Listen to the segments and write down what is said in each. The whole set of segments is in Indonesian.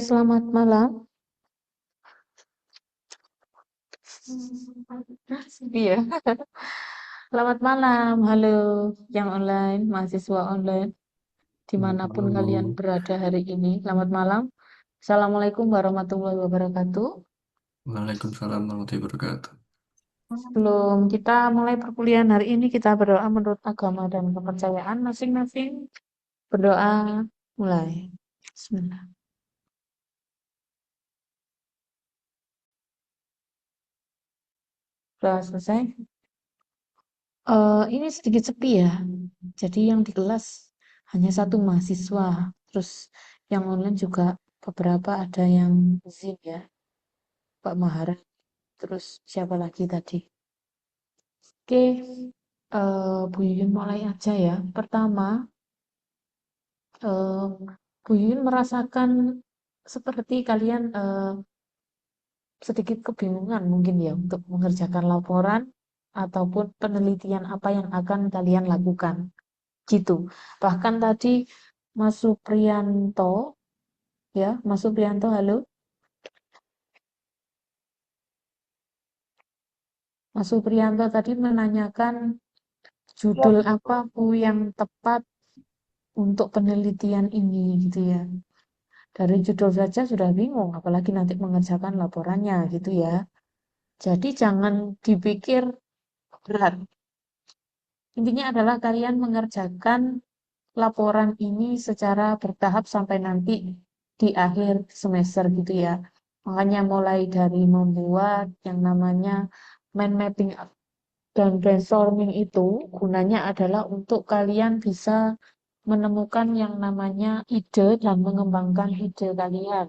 selamat malam. Iya, selamat malam. Halo, yang online, mahasiswa online, dimanapun kalian Halo, berada hari ini. Selamat malam. Assalamualaikum warahmatullahi wabarakatuh. Waalaikumsalam warahmatullahi wabarakatuh. Sebelum kita mulai perkuliahan hari ini, kita berdoa menurut agama dan kepercayaan masing-masing. Berdoa mulai. Bismillah. Sudah selesai? Ini sedikit sepi ya. Jadi yang di kelas hanya satu mahasiswa. Terus yang online juga beberapa ada yang Zoom ya. Pak Mahara. Terus siapa lagi tadi? Oke, Bu Yuyun mulai aja ya. Pertama, eh, Bu Yuyun merasakan seperti kalian sedikit kebingungan mungkin ya untuk mengerjakan laporan ataupun penelitian apa yang akan kalian lakukan. Gitu. Bahkan tadi Mas Supriyanto, ya, Mas Supriyanto, halo. Mas Supriyanto tadi menanyakan judul apa Bu yang tepat untuk penelitian ini, gitu ya. Dari judul saja sudah bingung, apalagi nanti mengerjakan laporannya, gitu ya. Jadi jangan dipikir berat. Intinya adalah kalian mengerjakan laporan ini secara bertahap sampai nanti di akhir semester gitu ya. Makanya mulai dari membuat yang namanya mind mapping dan brainstorming itu gunanya adalah untuk kalian bisa menemukan yang namanya ide dan mengembangkan ide kalian.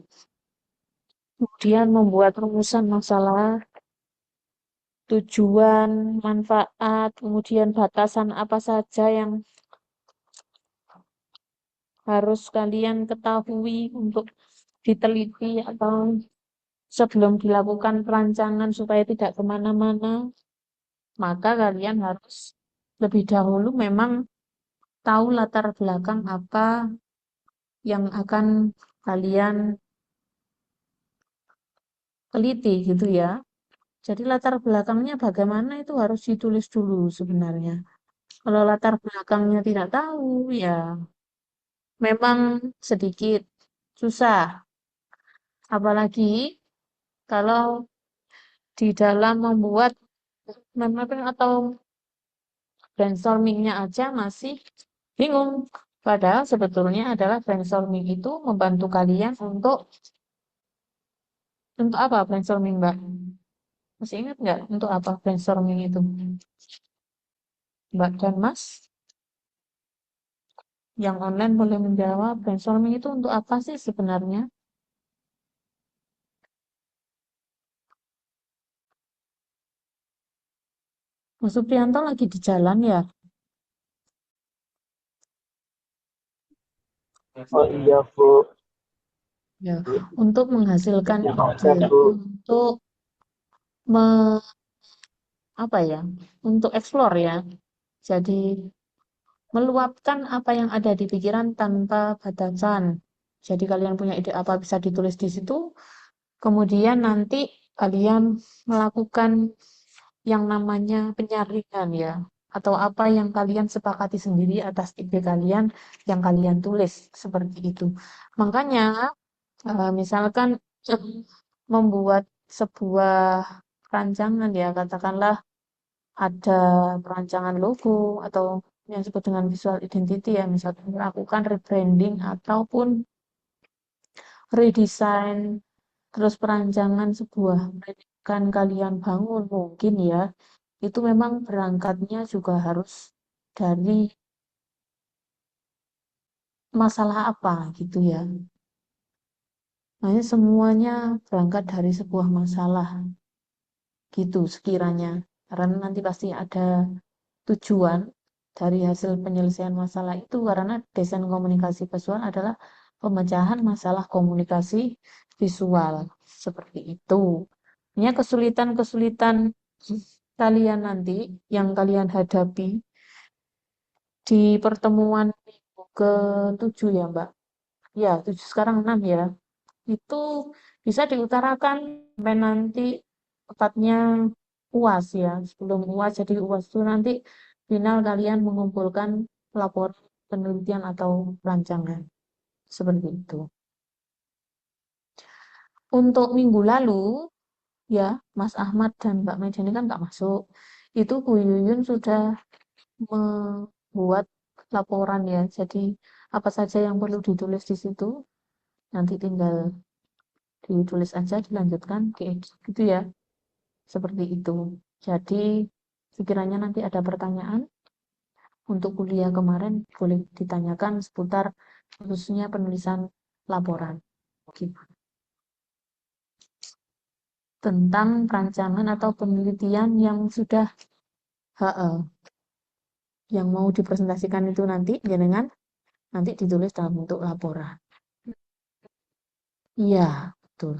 Kemudian membuat rumusan masalah, tujuan, manfaat, kemudian batasan apa saja yang harus kalian ketahui untuk diteliti atau sebelum dilakukan perancangan supaya tidak kemana-mana, maka kalian harus lebih dahulu memang tahu latar belakang apa yang akan kalian teliti gitu ya. Jadi latar belakangnya bagaimana itu harus ditulis dulu sebenarnya. Kalau latar belakangnya tidak tahu, ya memang sedikit susah. Apalagi kalau di dalam membuat mind mapping atau brainstorming-nya aja masih bingung. Padahal sebetulnya adalah brainstorming itu membantu kalian untuk apa brainstorming, Mbak? Masih ingat nggak untuk apa brainstorming itu? Mbak dan Mas yang online boleh menjawab brainstorming itu untuk apa sih sebenarnya? Mas Supriyanto lagi di jalan ya? Oh iya Bu, Ya, untuk menghasilkan ide, maafkan Bu. untuk me, apa ya? Untuk explore ya. Jadi meluapkan apa yang ada di pikiran tanpa batasan. Jadi kalian punya ide apa bisa ditulis di situ, kemudian nanti kalian melakukan yang namanya penyaringan ya, atau apa yang kalian sepakati sendiri atas ide kalian yang kalian tulis seperti itu. Makanya misalkan membuat sebuah rancangan ya, katakanlah ada perancangan logo atau yang disebut dengan visual identity ya, misalkan melakukan rebranding ataupun redesign, terus perancangan sebuah pendidikan kalian bangun mungkin ya, itu memang berangkatnya juga harus dari masalah apa gitu ya. Makanya semuanya berangkat dari sebuah masalah gitu sekiranya. Karena nanti pasti ada tujuan dari hasil penyelesaian masalah itu karena desain komunikasi visual adalah pemecahan masalah komunikasi visual seperti itu. Ini kesulitan-kesulitan kalian nanti yang kalian hadapi di pertemuan minggu ke-7 ya Mbak. Ya, 7 sekarang 6 ya. itu bisa diutarakan sampai nanti tepatnya UAS ya. Sebelum UAS, jadi UAS itu nanti final kalian mengumpulkan laporan penelitian atau rancangan. Seperti itu. Untuk minggu lalu, ya Mas Ahmad dan Mbak Medan ini kan nggak masuk. Itu Bu Yuyun sudah membuat laporan ya. Jadi apa saja yang perlu ditulis di situ, nanti tinggal ditulis aja, dilanjutkan, diedit gitu ya. Seperti itu. Jadi sekiranya nanti ada pertanyaan untuk kuliah kemarin, boleh ditanyakan seputar khususnya penulisan laporan. Gitu. Tentang perancangan atau penelitian yang sudah yang mau dipresentasikan itu nanti jenengan nanti ditulis dalam bentuk laporan. Iya, betul.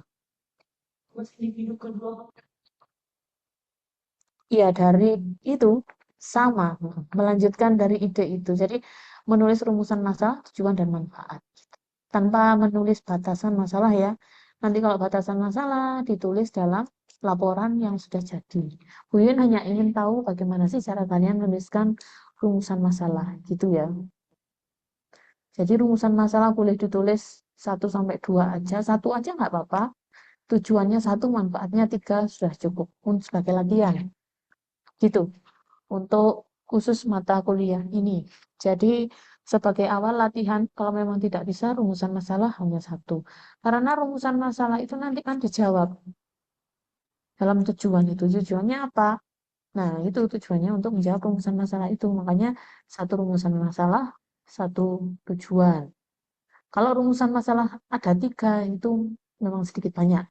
Iya, dari itu sama, melanjutkan dari ide itu. Jadi menulis rumusan masalah, tujuan dan manfaat. Tanpa menulis batasan masalah ya. Nanti kalau batasan masalah ditulis dalam laporan yang sudah jadi. Bu Yun hanya ingin tahu bagaimana sih cara kalian menuliskan rumusan masalah gitu ya. Jadi rumusan masalah boleh ditulis 1 sampai 2 aja. 1 aja nggak apa-apa. Tujuannya 1, manfaatnya 3 sudah cukup. Pun sebagai latihan. Gitu. Untuk khusus mata kuliah ini. Jadi sebagai awal latihan, kalau memang tidak bisa rumusan masalah hanya 1. Karena rumusan masalah itu nanti kan dijawab dalam tujuan itu. Tujuannya apa? Nah, itu tujuannya untuk menjawab rumusan masalah itu. Makanya 1 rumusan masalah, 1 tujuan. Kalau rumusan masalah ada 3, itu memang sedikit banyak.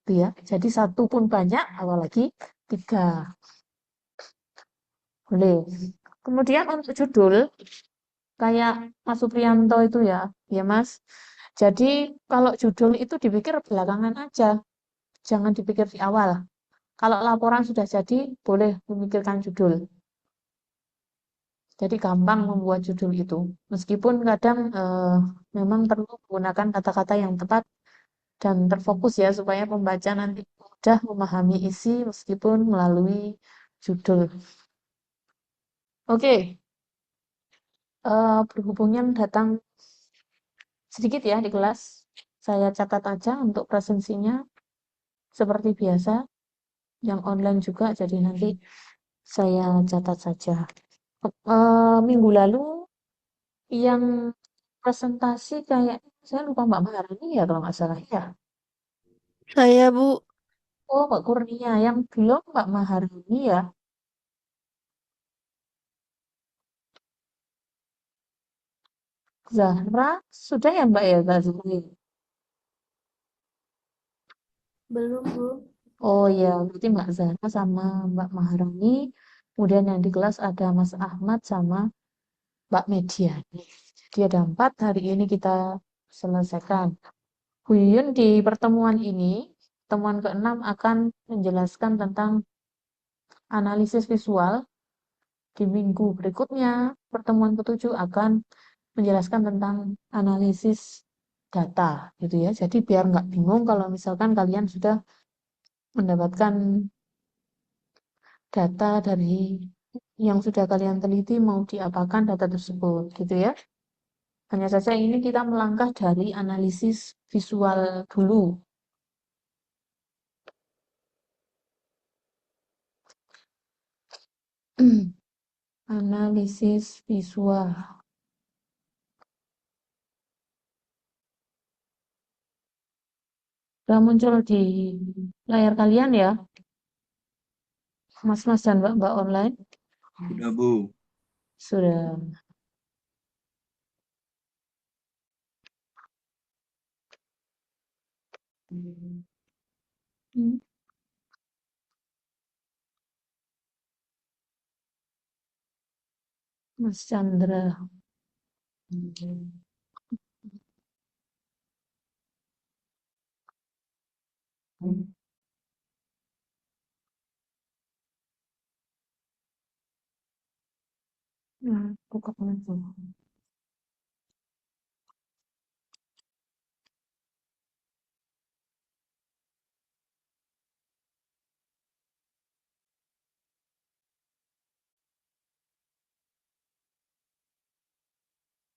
Gitu ya. Jadi 1 pun banyak, apalagi 3. Boleh. Kemudian untuk judul, kayak Mas Supriyanto itu ya, ya Mas. Jadi kalau judul itu dipikir belakangan aja, jangan dipikir di awal. Kalau laporan sudah jadi, boleh memikirkan judul. Jadi gampang membuat judul itu. Meskipun kadang memang perlu menggunakan kata-kata yang tepat dan terfokus ya, supaya pembaca nanti mudah memahami isi meskipun melalui judul. Oke, berhubungnya datang sedikit ya di kelas. Saya catat aja untuk presensinya seperti biasa, yang online juga, jadi nanti saya catat saja. Minggu lalu yang presentasi kayak saya lupa Mbak Maharani ya kalau nggak salah ya. Saya, Bu. Oh, Mbak Kurnia yang belum Mbak Maharani ya. Zahra sudah ya Mbak ya tadi. Belum, Bu. Oh ya, berarti Mbak Zahra sama Mbak Maharani. Kemudian yang di kelas ada Mas Ahmad sama Mbak Mediani. Jadi ada 4, hari ini kita selesaikan. Bu Yuyun di pertemuan ini, pertemuan ke-6 akan menjelaskan tentang analisis visual. Di minggu berikutnya, pertemuan ke-7 akan menjelaskan tentang analisis data, gitu ya. Jadi biar nggak bingung kalau misalkan kalian sudah mendapatkan data dari yang sudah kalian teliti mau diapakan data tersebut, gitu ya. Hanya saja ini kita melangkah dari analisis visual dulu. Analisis visual. Sudah muncul di layar kalian ya, Mas-mas dan Mbak-mbak online? Sudah, Bu. Sudah. Hmm, Mas Chandra. Nah, buka penonton.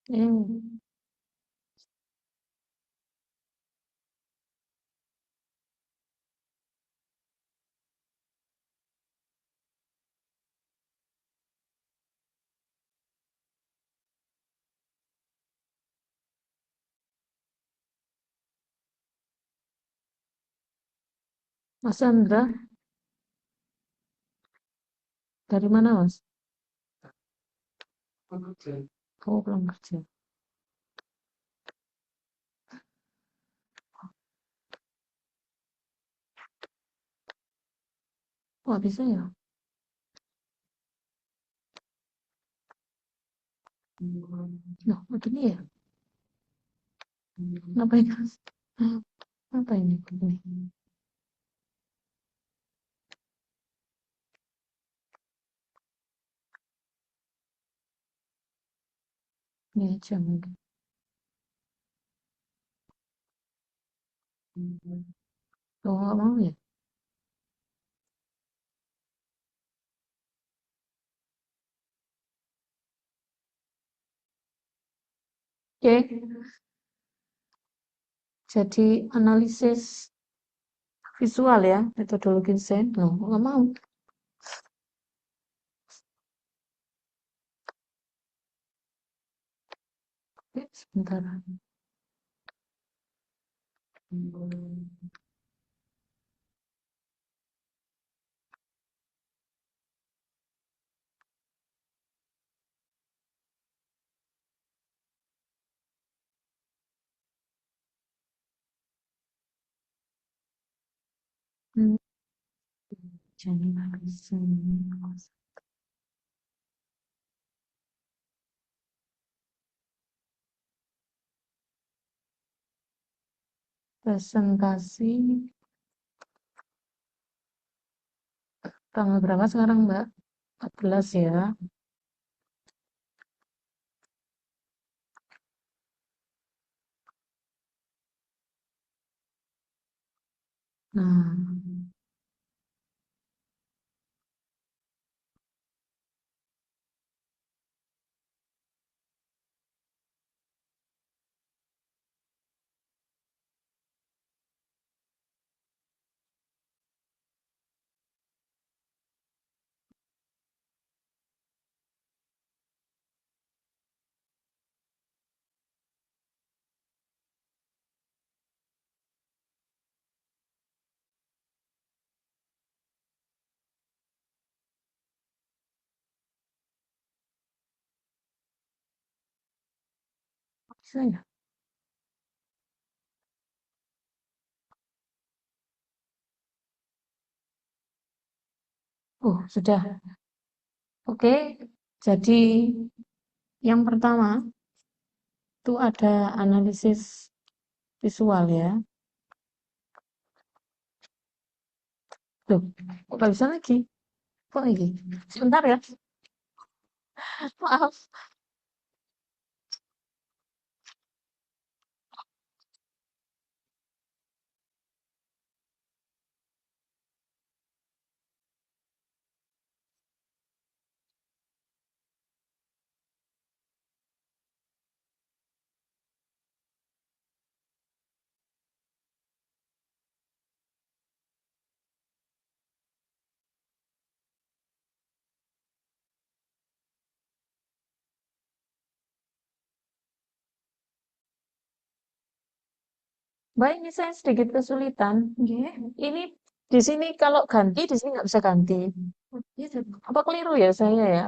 Hmm. Mas Andra, dari mana Mas? Oh, pulang kerja. Wah, bisa ya? Loh, begini ya? Ngapain Mas? Apa ini? Ini aja mungkin. Oh, nggak mau ya? Oke, jadi analisis visual ya, metodologi desain. Loh, nggak mau. Oke, sebentar. Hmm, jadi presentasi tanggal berapa sekarang, Mbak? 14 ya. Nah, bisa ya? Oh, sudah. Oke, jadi yang pertama itu ada analisis visual ya. Loh, kok nggak bisa lagi? Kok ini? Sebentar ya. Maaf. Mbak, ini saya sedikit kesulitan. Ini di sini kalau ganti, di sini nggak bisa ganti. Apa keliru ya saya ya?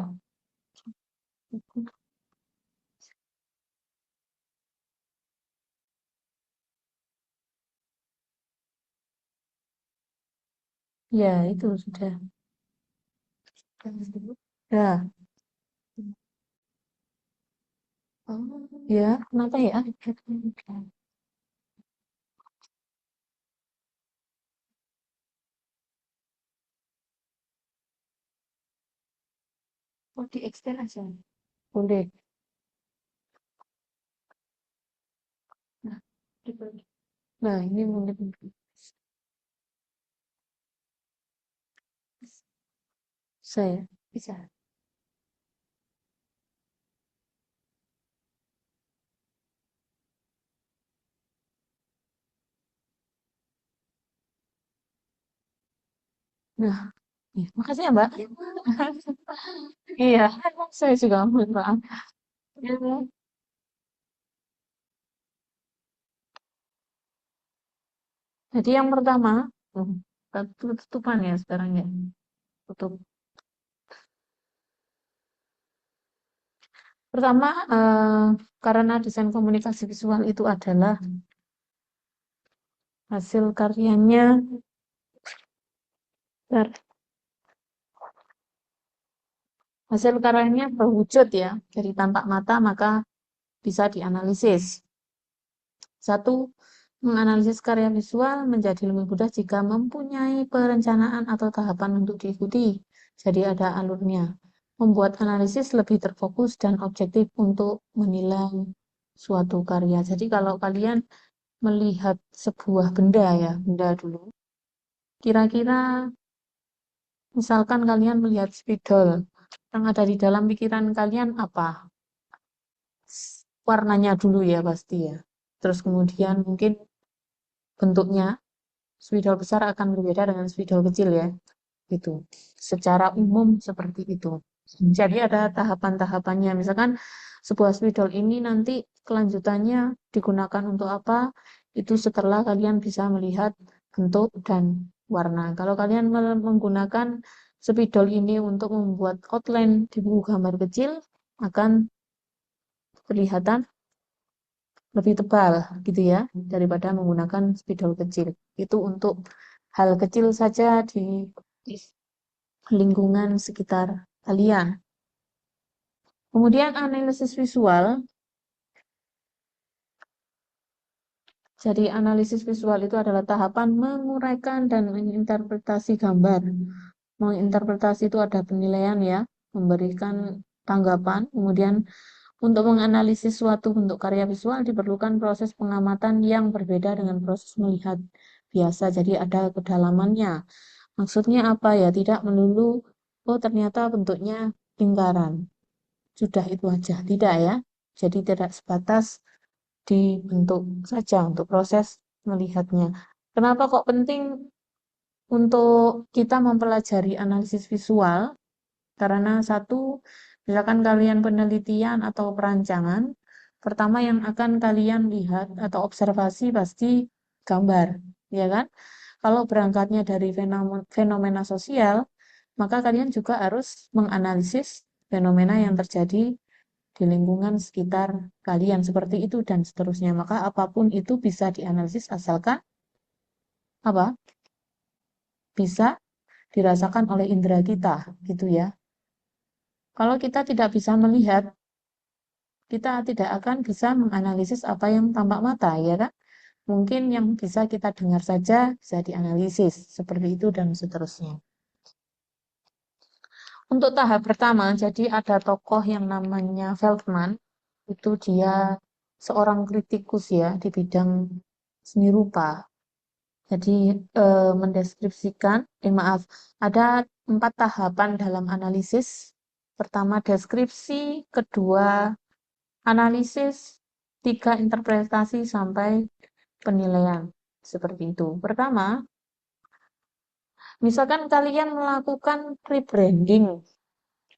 Ya, itu sudah. Ya, ya, kenapa ya? Oh, di extend aja. Boleh. Nah, dibagi. Nah, ini mungkin saya bisa. Nah, iya, makasih ya, Mbak. Iya, saya juga mohon maaf. Ya, jadi yang pertama, tutupan ya sekarang ya, tutup. Pertama, karena desain komunikasi visual itu adalah hasil karyanya, bentar, hasil karyanya berwujud ya, dari tampak mata maka bisa dianalisis. Satu, menganalisis karya visual menjadi lebih mudah jika mempunyai perencanaan atau tahapan untuk diikuti. Jadi ada alurnya. Membuat analisis lebih terfokus dan objektif untuk menilai suatu karya. Jadi kalau kalian melihat sebuah benda ya, benda dulu. Kira-kira misalkan kalian melihat spidol, yang ada di dalam pikiran kalian apa? Warnanya dulu ya pasti ya. Terus kemudian mungkin bentuknya, spidol besar akan berbeda dengan spidol kecil ya. Gitu. Secara umum seperti itu. Jadi ada tahapan-tahapannya. Misalkan sebuah spidol ini nanti kelanjutannya digunakan untuk apa? Itu setelah kalian bisa melihat bentuk dan warna. Kalau kalian menggunakan spidol ini untuk membuat outline di buku gambar kecil, akan kelihatan lebih tebal gitu ya daripada menggunakan spidol kecil. Itu untuk hal kecil saja di lingkungan sekitar kalian. Kemudian analisis visual. Jadi analisis visual itu adalah tahapan menguraikan dan menginterpretasi gambar. Menginterpretasi itu ada penilaian ya, memberikan tanggapan. Kemudian untuk menganalisis suatu bentuk karya visual diperlukan proses pengamatan yang berbeda dengan proses melihat biasa. Jadi ada kedalamannya. Maksudnya apa ya? Tidak melulu, oh ternyata bentuknya lingkaran. Sudah itu aja. Tidak ya. Jadi tidak sebatas dibentuk saja untuk proses melihatnya. Kenapa kok penting untuk kita mempelajari analisis visual? Karena satu, misalkan kalian penelitian atau perancangan, pertama yang akan kalian lihat atau observasi pasti gambar, ya kan? Kalau berangkatnya dari fenomena sosial, maka kalian juga harus menganalisis fenomena yang terjadi di lingkungan sekitar kalian seperti itu dan seterusnya. Maka apapun itu bisa dianalisis asalkan apa? Bisa dirasakan oleh indera kita, gitu ya. Kalau kita tidak bisa melihat, kita tidak akan bisa menganalisis apa yang tampak mata, ya kan? Mungkin yang bisa kita dengar saja bisa dianalisis, seperti itu dan seterusnya. Untuk tahap pertama, jadi ada tokoh yang namanya Feldman, itu dia seorang kritikus ya di bidang seni rupa. Jadi mendeskripsikan, maaf, ada 4 tahapan dalam analisis. Pertama deskripsi, kedua analisis, 3 interpretasi sampai penilaian. Seperti itu. Pertama, misalkan kalian melakukan rebranding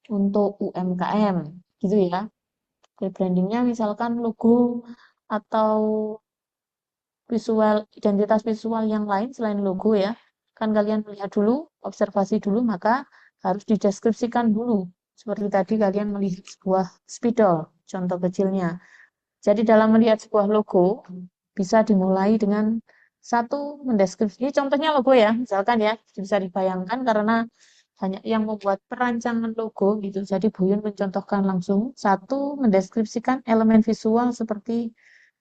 untuk UMKM, gitu ya. Rebrandingnya misalkan logo atau visual, identitas visual yang lain selain logo ya. Kan kalian melihat dulu, observasi dulu, maka harus dideskripsikan dulu. Seperti tadi kalian melihat sebuah spidol, contoh kecilnya. Jadi dalam melihat sebuah logo, bisa dimulai dengan satu mendeskripsi. Ini contohnya logo ya, misalkan ya, bisa dibayangkan karena banyak yang membuat perancangan logo gitu. Jadi Buyun mencontohkan langsung. Satu, mendeskripsikan elemen visual seperti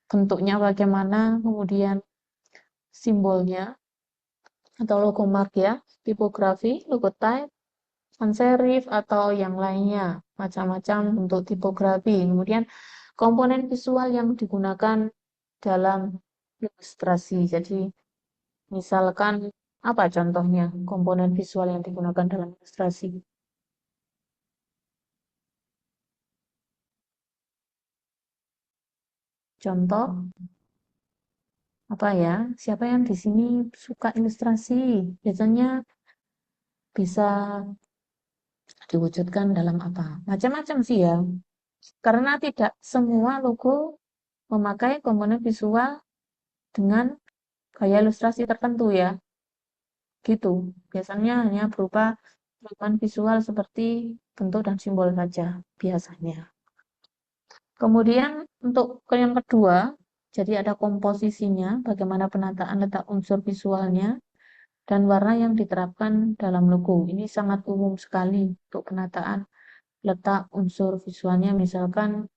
bentuknya bagaimana, kemudian simbolnya atau logo mark ya, tipografi, logo type, sans serif atau yang lainnya, macam-macam bentuk tipografi. Kemudian komponen visual yang digunakan dalam ilustrasi. Jadi misalkan apa contohnya komponen visual yang digunakan dalam ilustrasi? Contoh apa ya? Siapa yang di sini suka ilustrasi? Biasanya bisa diwujudkan dalam apa? Macam-macam sih ya. Karena tidak semua logo memakai komponen visual dengan gaya ilustrasi tertentu ya. Gitu. Biasanya hanya berupa elemen visual seperti bentuk dan simbol saja biasanya. Kemudian untuk yang kedua, jadi ada komposisinya, bagaimana penataan letak unsur visualnya, dan warna yang diterapkan dalam logo. Ini sangat umum sekali untuk penataan letak unsur visualnya, misalkan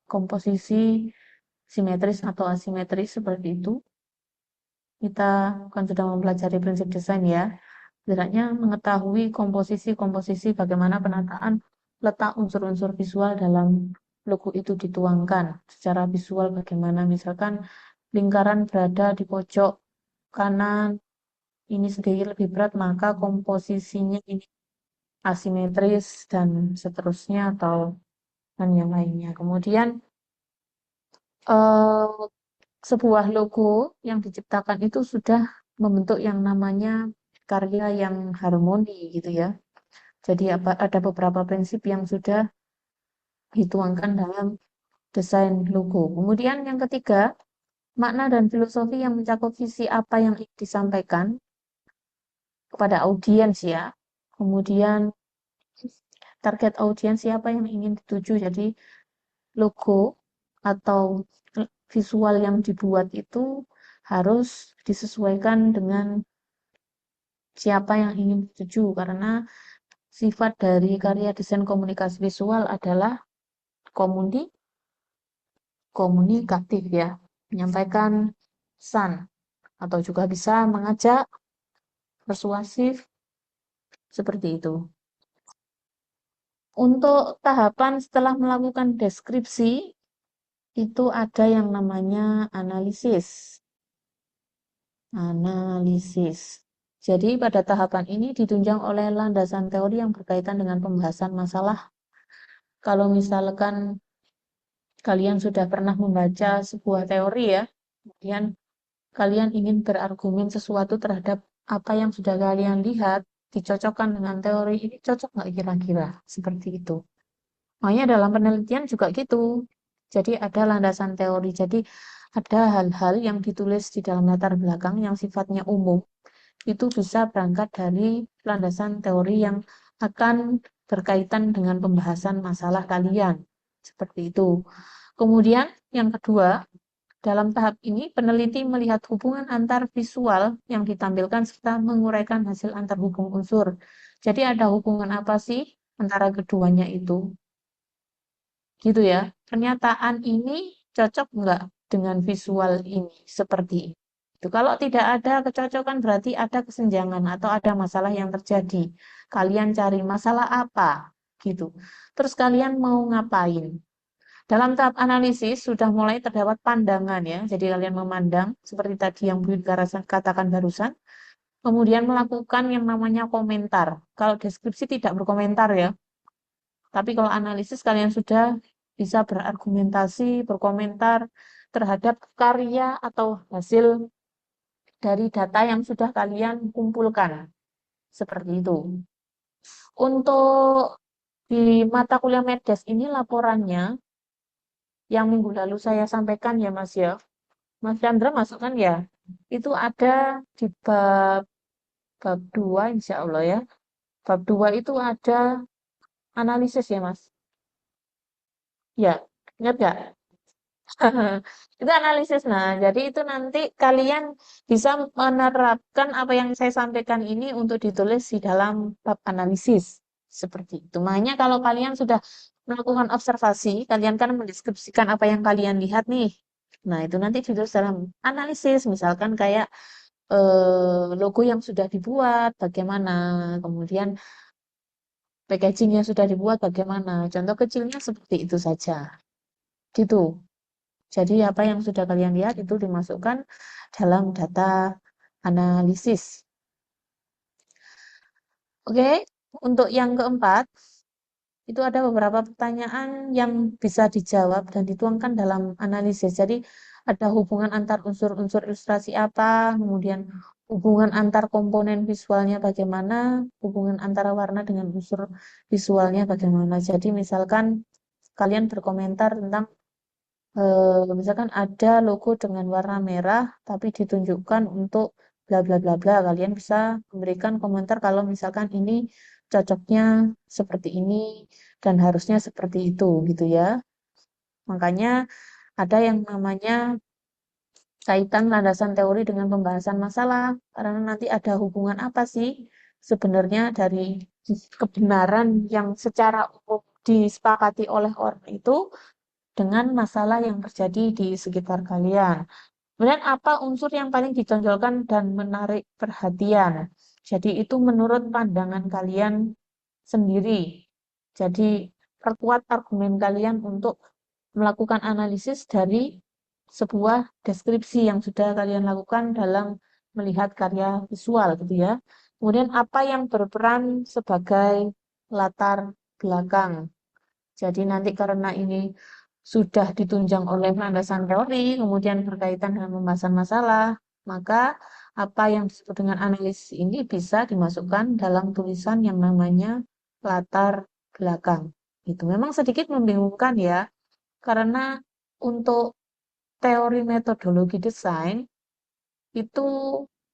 komposisi simetris atau asimetris seperti itu. Kita kan sudah mempelajari prinsip desain ya. Setidaknya mengetahui komposisi-komposisi bagaimana penataan letak unsur-unsur visual dalam logo itu dituangkan secara visual bagaimana. Misalkan lingkaran berada di pojok kanan, ini sedikit lebih berat, maka komposisinya ini asimetris dan seterusnya atau dan yang lainnya. Kemudian eh, sebuah logo yang diciptakan itu sudah membentuk yang namanya karya yang harmoni gitu ya. Jadi ada beberapa prinsip yang sudah dituangkan dalam desain logo. Kemudian yang ketiga, makna dan filosofi yang mencakup visi apa yang ingin disampaikan kepada audiens ya. Kemudian target audiens siapa yang ingin dituju. Jadi logo atau visual yang dibuat itu harus disesuaikan dengan siapa yang ingin dituju karena sifat dari karya desain komunikasi visual adalah komunikatif ya, menyampaikan pesan atau juga bisa mengajak, persuasif, seperti itu. Untuk tahapan setelah melakukan deskripsi, itu ada yang namanya analisis. Analisis. Jadi pada tahapan ini ditunjang oleh landasan teori yang berkaitan dengan pembahasan masalah. Kalau misalkan kalian sudah pernah membaca sebuah teori ya, kemudian kalian ingin berargumen sesuatu terhadap apa yang sudah kalian lihat, dicocokkan dengan teori ini, cocok nggak kira-kira? Seperti itu. Makanya dalam penelitian juga gitu. Jadi ada landasan teori. Jadi ada hal-hal yang ditulis di dalam latar belakang yang sifatnya umum. Itu bisa berangkat dari landasan teori yang akan berkaitan dengan pembahasan masalah kalian. Seperti itu. Kemudian yang kedua, dalam tahap ini peneliti melihat hubungan antar visual yang ditampilkan serta menguraikan hasil antar hubung unsur. Jadi ada hubungan apa sih antara keduanya itu? Gitu ya. Pernyataan ini cocok nggak dengan visual ini? Seperti itu. Kalau tidak ada kecocokan berarti ada kesenjangan atau ada masalah yang terjadi. Kalian cari masalah apa? Gitu. Terus kalian mau ngapain? Dalam tahap analisis sudah mulai terdapat pandangan ya. Jadi kalian memandang seperti tadi yang Bu Yudhara katakan barusan. Kemudian melakukan yang namanya komentar. Kalau deskripsi tidak berkomentar ya. Tapi kalau analisis kalian sudah bisa berargumentasi, berkomentar terhadap karya atau hasil dari data yang sudah kalian kumpulkan. Seperti itu. Untuk di mata kuliah Meddes ini laporannya yang minggu lalu saya sampaikan ya Mas ya. Mas Chandra masukkan ya. Itu ada di bab 2 insya Allah ya. Bab 2 itu ada analisis ya Mas. Ya, ingat nggak? Itu analisis. Nah, jadi itu nanti kalian bisa menerapkan apa yang saya sampaikan ini untuk ditulis di dalam bab analisis. Seperti itu. Makanya kalau kalian sudah melakukan observasi, kalian kan mendeskripsikan apa yang kalian lihat nih. Nah, itu nanti ditulis dalam analisis. Misalkan kayak logo yang sudah dibuat, bagaimana. Kemudian packaging yang sudah dibuat, bagaimana. Contoh kecilnya seperti itu saja. Gitu. Jadi apa yang sudah kalian lihat itu dimasukkan dalam data analisis. Oke, untuk yang keempat, itu ada beberapa pertanyaan yang bisa dijawab dan dituangkan dalam analisis. Jadi ada hubungan antar unsur-unsur ilustrasi apa, kemudian hubungan antar komponen visualnya bagaimana, hubungan antara warna dengan unsur visualnya bagaimana. Jadi misalkan kalian berkomentar tentang misalkan ada logo dengan warna merah tapi ditunjukkan untuk bla bla bla bla. Kalian bisa memberikan komentar kalau misalkan ini cocoknya seperti ini dan harusnya seperti itu gitu ya. Makanya ada yang namanya kaitan landasan teori dengan pembahasan masalah, karena nanti ada hubungan apa sih sebenarnya dari kebenaran yang secara umum disepakati oleh orang itu dengan masalah yang terjadi di sekitar kalian. Kemudian apa unsur yang paling ditonjolkan dan menarik perhatian? Jadi itu menurut pandangan kalian sendiri. Jadi perkuat argumen kalian untuk melakukan analisis dari sebuah deskripsi yang sudah kalian lakukan dalam melihat karya visual gitu ya. Kemudian apa yang berperan sebagai latar belakang. Jadi nanti karena ini sudah ditunjang oleh landasan teori, kemudian berkaitan dengan pembahasan masalah, maka apa yang disebut dengan analisis ini bisa dimasukkan dalam tulisan yang namanya latar belakang. Itu memang sedikit membingungkan ya, karena untuk teori metodologi desain itu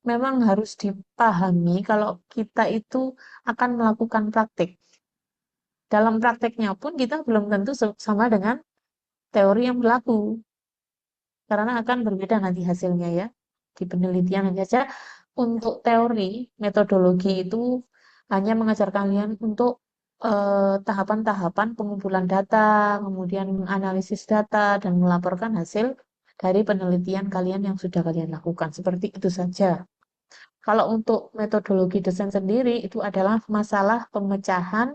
memang harus dipahami kalau kita itu akan melakukan praktik. Dalam prakteknya pun kita belum tentu sama dengan teori yang berlaku, karena akan berbeda nanti hasilnya ya. Di penelitian saja, untuk teori, metodologi itu hanya mengajar kalian untuk tahapan-tahapan pengumpulan data, kemudian menganalisis data, dan melaporkan hasil dari penelitian kalian yang sudah kalian lakukan. Seperti itu saja. Kalau untuk metodologi desain sendiri, itu adalah masalah pemecahan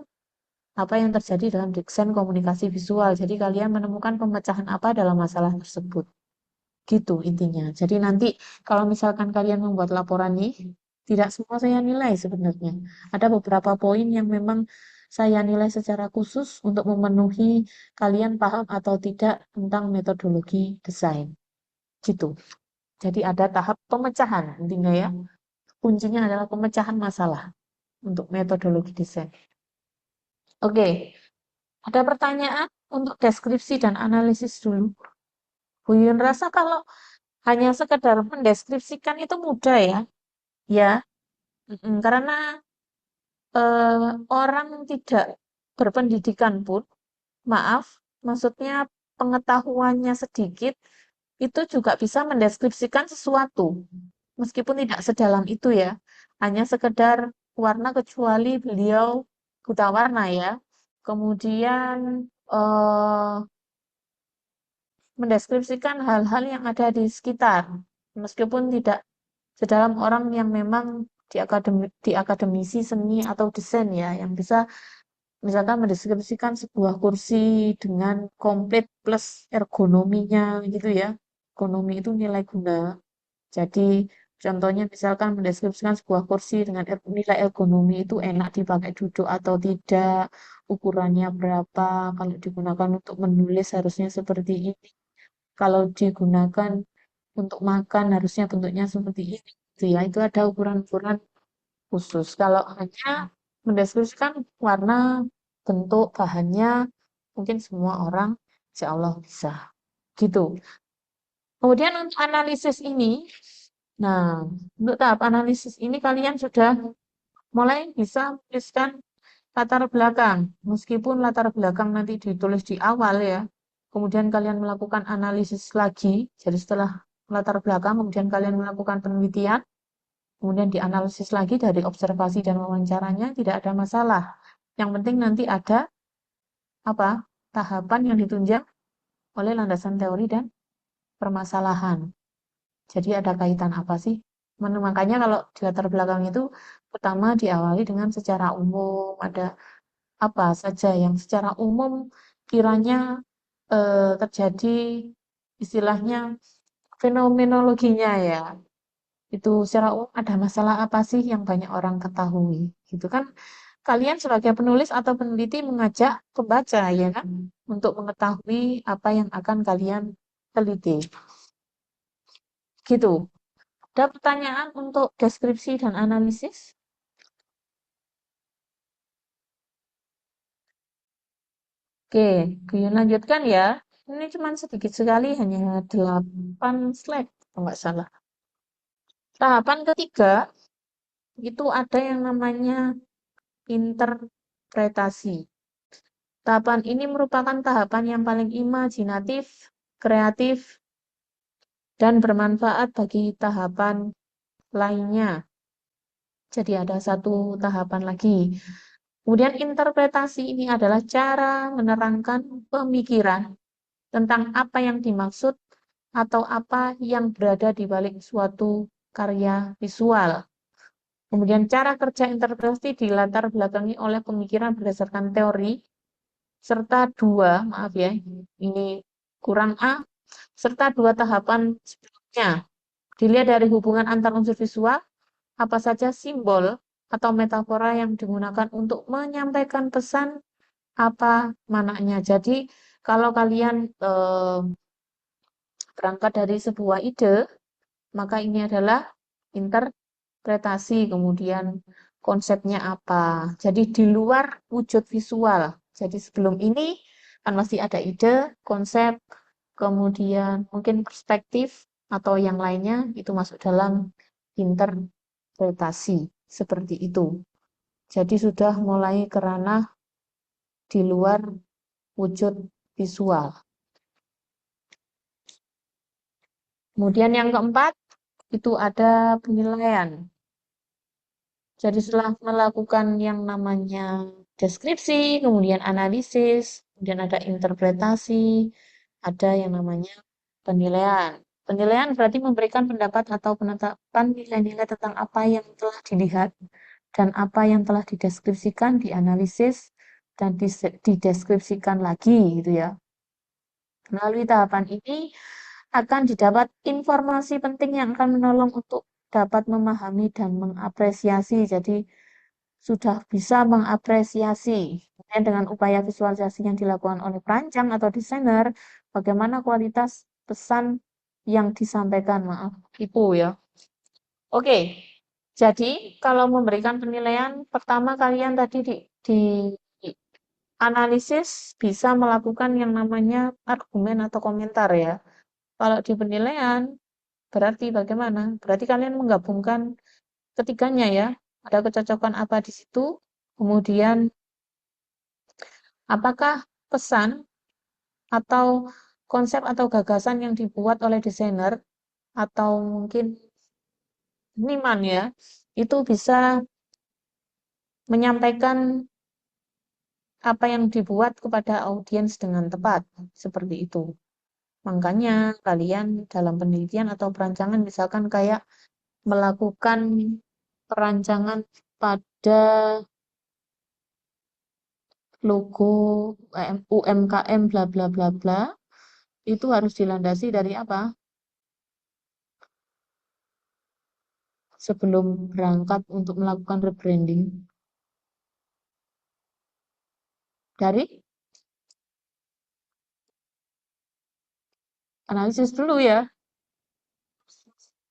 apa yang terjadi dalam desain komunikasi visual. Jadi kalian menemukan pemecahan apa dalam masalah tersebut. Gitu intinya. Jadi nanti kalau misalkan kalian membuat laporan nih, tidak semua saya nilai sebenarnya. Ada beberapa poin yang memang saya nilai secara khusus untuk memenuhi kalian paham atau tidak tentang metodologi desain. Gitu. Jadi ada tahap pemecahan intinya ya. Kuncinya adalah pemecahan masalah untuk metodologi desain. Oke, ada pertanyaan untuk deskripsi dan analisis dulu. Bu Yun rasa kalau hanya sekedar mendeskripsikan itu mudah ya. Ya, karena orang tidak berpendidikan pun, maaf, maksudnya pengetahuannya sedikit, itu juga bisa mendeskripsikan sesuatu. Meskipun tidak sedalam itu ya. Hanya sekedar warna kecuali beliau buta warna ya. Kemudian eh, mendeskripsikan hal-hal yang ada di sekitar. Meskipun tidak sedalam orang yang memang di akademisi seni atau desain ya, yang bisa misalkan mendeskripsikan sebuah kursi dengan komplit plus ergonominya gitu ya. Ergonomi itu nilai guna. Jadi contohnya misalkan mendeskripsikan sebuah kursi dengan nilai ergonomi itu enak dipakai duduk atau tidak, ukurannya berapa, kalau digunakan untuk menulis harusnya seperti ini. Kalau digunakan untuk makan harusnya bentuknya seperti ini. Gitu ya, itu ada ukuran-ukuran khusus. Kalau hanya mendeskripsikan warna, bentuk, bahannya, mungkin semua orang insya Allah bisa. Gitu. Kemudian untuk analisis ini, nah, untuk tahap analisis ini kalian sudah mulai bisa menuliskan latar belakang. Meskipun latar belakang nanti ditulis di awal ya, kemudian kalian melakukan analisis lagi, jadi setelah latar belakang, kemudian kalian melakukan penelitian, kemudian dianalisis lagi dari observasi dan wawancaranya, tidak ada masalah. Yang penting nanti ada apa tahapan yang ditunjang oleh landasan teori dan permasalahan. Jadi ada kaitan apa sih? Makanya kalau di latar belakang itu pertama diawali dengan secara umum, ada apa saja yang secara umum kiranya terjadi istilahnya fenomenologinya ya. Itu secara umum ada masalah apa sih yang banyak orang ketahui. Gitu kan kalian sebagai penulis atau peneliti mengajak pembaca ya kan untuk mengetahui apa yang akan kalian teliti. Gitu. Ada pertanyaan untuk deskripsi dan analisis? Oke, Guyun lanjutkan ya. Ini cuma sedikit sekali, hanya 8 slide, kalau nggak salah. Tahapan ketiga, itu ada yang namanya interpretasi. Tahapan ini merupakan tahapan yang paling imajinatif, kreatif, dan bermanfaat bagi tahapan lainnya. Jadi ada satu tahapan lagi. Kemudian interpretasi ini adalah cara menerangkan pemikiran tentang apa yang dimaksud atau apa yang berada di balik suatu karya visual. Kemudian cara kerja interpretasi dilatar belakangi oleh pemikiran berdasarkan teori, serta maaf ya, ini kurang A, serta dua tahapan sebelumnya. Dilihat dari hubungan antar unsur visual, apa saja simbol atau metafora yang digunakan untuk menyampaikan pesan, apa mananya. Jadi, kalau kalian berangkat dari sebuah ide, maka ini adalah interpretasi, kemudian konsepnya apa. Jadi di luar wujud visual. Jadi sebelum ini kan masih ada ide, konsep, kemudian mungkin perspektif atau yang lainnya itu masuk dalam interpretasi seperti itu. Jadi sudah mulai ke ranah di luar wujud visual. Kemudian yang keempat itu ada penilaian. Jadi setelah melakukan yang namanya deskripsi, kemudian analisis, kemudian ada interpretasi, ada yang namanya penilaian. Penilaian berarti memberikan pendapat atau penetapan nilai-nilai tentang apa yang telah dilihat dan apa yang telah dideskripsikan, dianalisis, dan dideskripsikan lagi gitu ya. Melalui tahapan ini akan didapat informasi penting yang akan menolong untuk dapat memahami dan mengapresiasi. Jadi sudah bisa mengapresiasi. Kemudian dengan upaya visualisasi yang dilakukan oleh perancang atau desainer, bagaimana kualitas pesan yang disampaikan. Maaf, tipu ya. Oke, jadi kalau memberikan penilaian, pertama kalian tadi di analisis bisa melakukan yang namanya argumen atau komentar ya. Kalau di penilaian, berarti bagaimana? Berarti kalian menggabungkan ketiganya ya. Ada kecocokan apa di situ, kemudian apakah pesan atau konsep atau gagasan yang dibuat oleh desainer atau mungkin seniman ya, itu bisa menyampaikan apa yang dibuat kepada audiens dengan tepat, seperti itu. Makanya kalian dalam penelitian atau perancangan misalkan kayak melakukan perancangan pada logo UMKM bla bla bla bla, itu harus dilandasi dari apa? Sebelum berangkat untuk melakukan rebranding. Dari analisis dulu ya,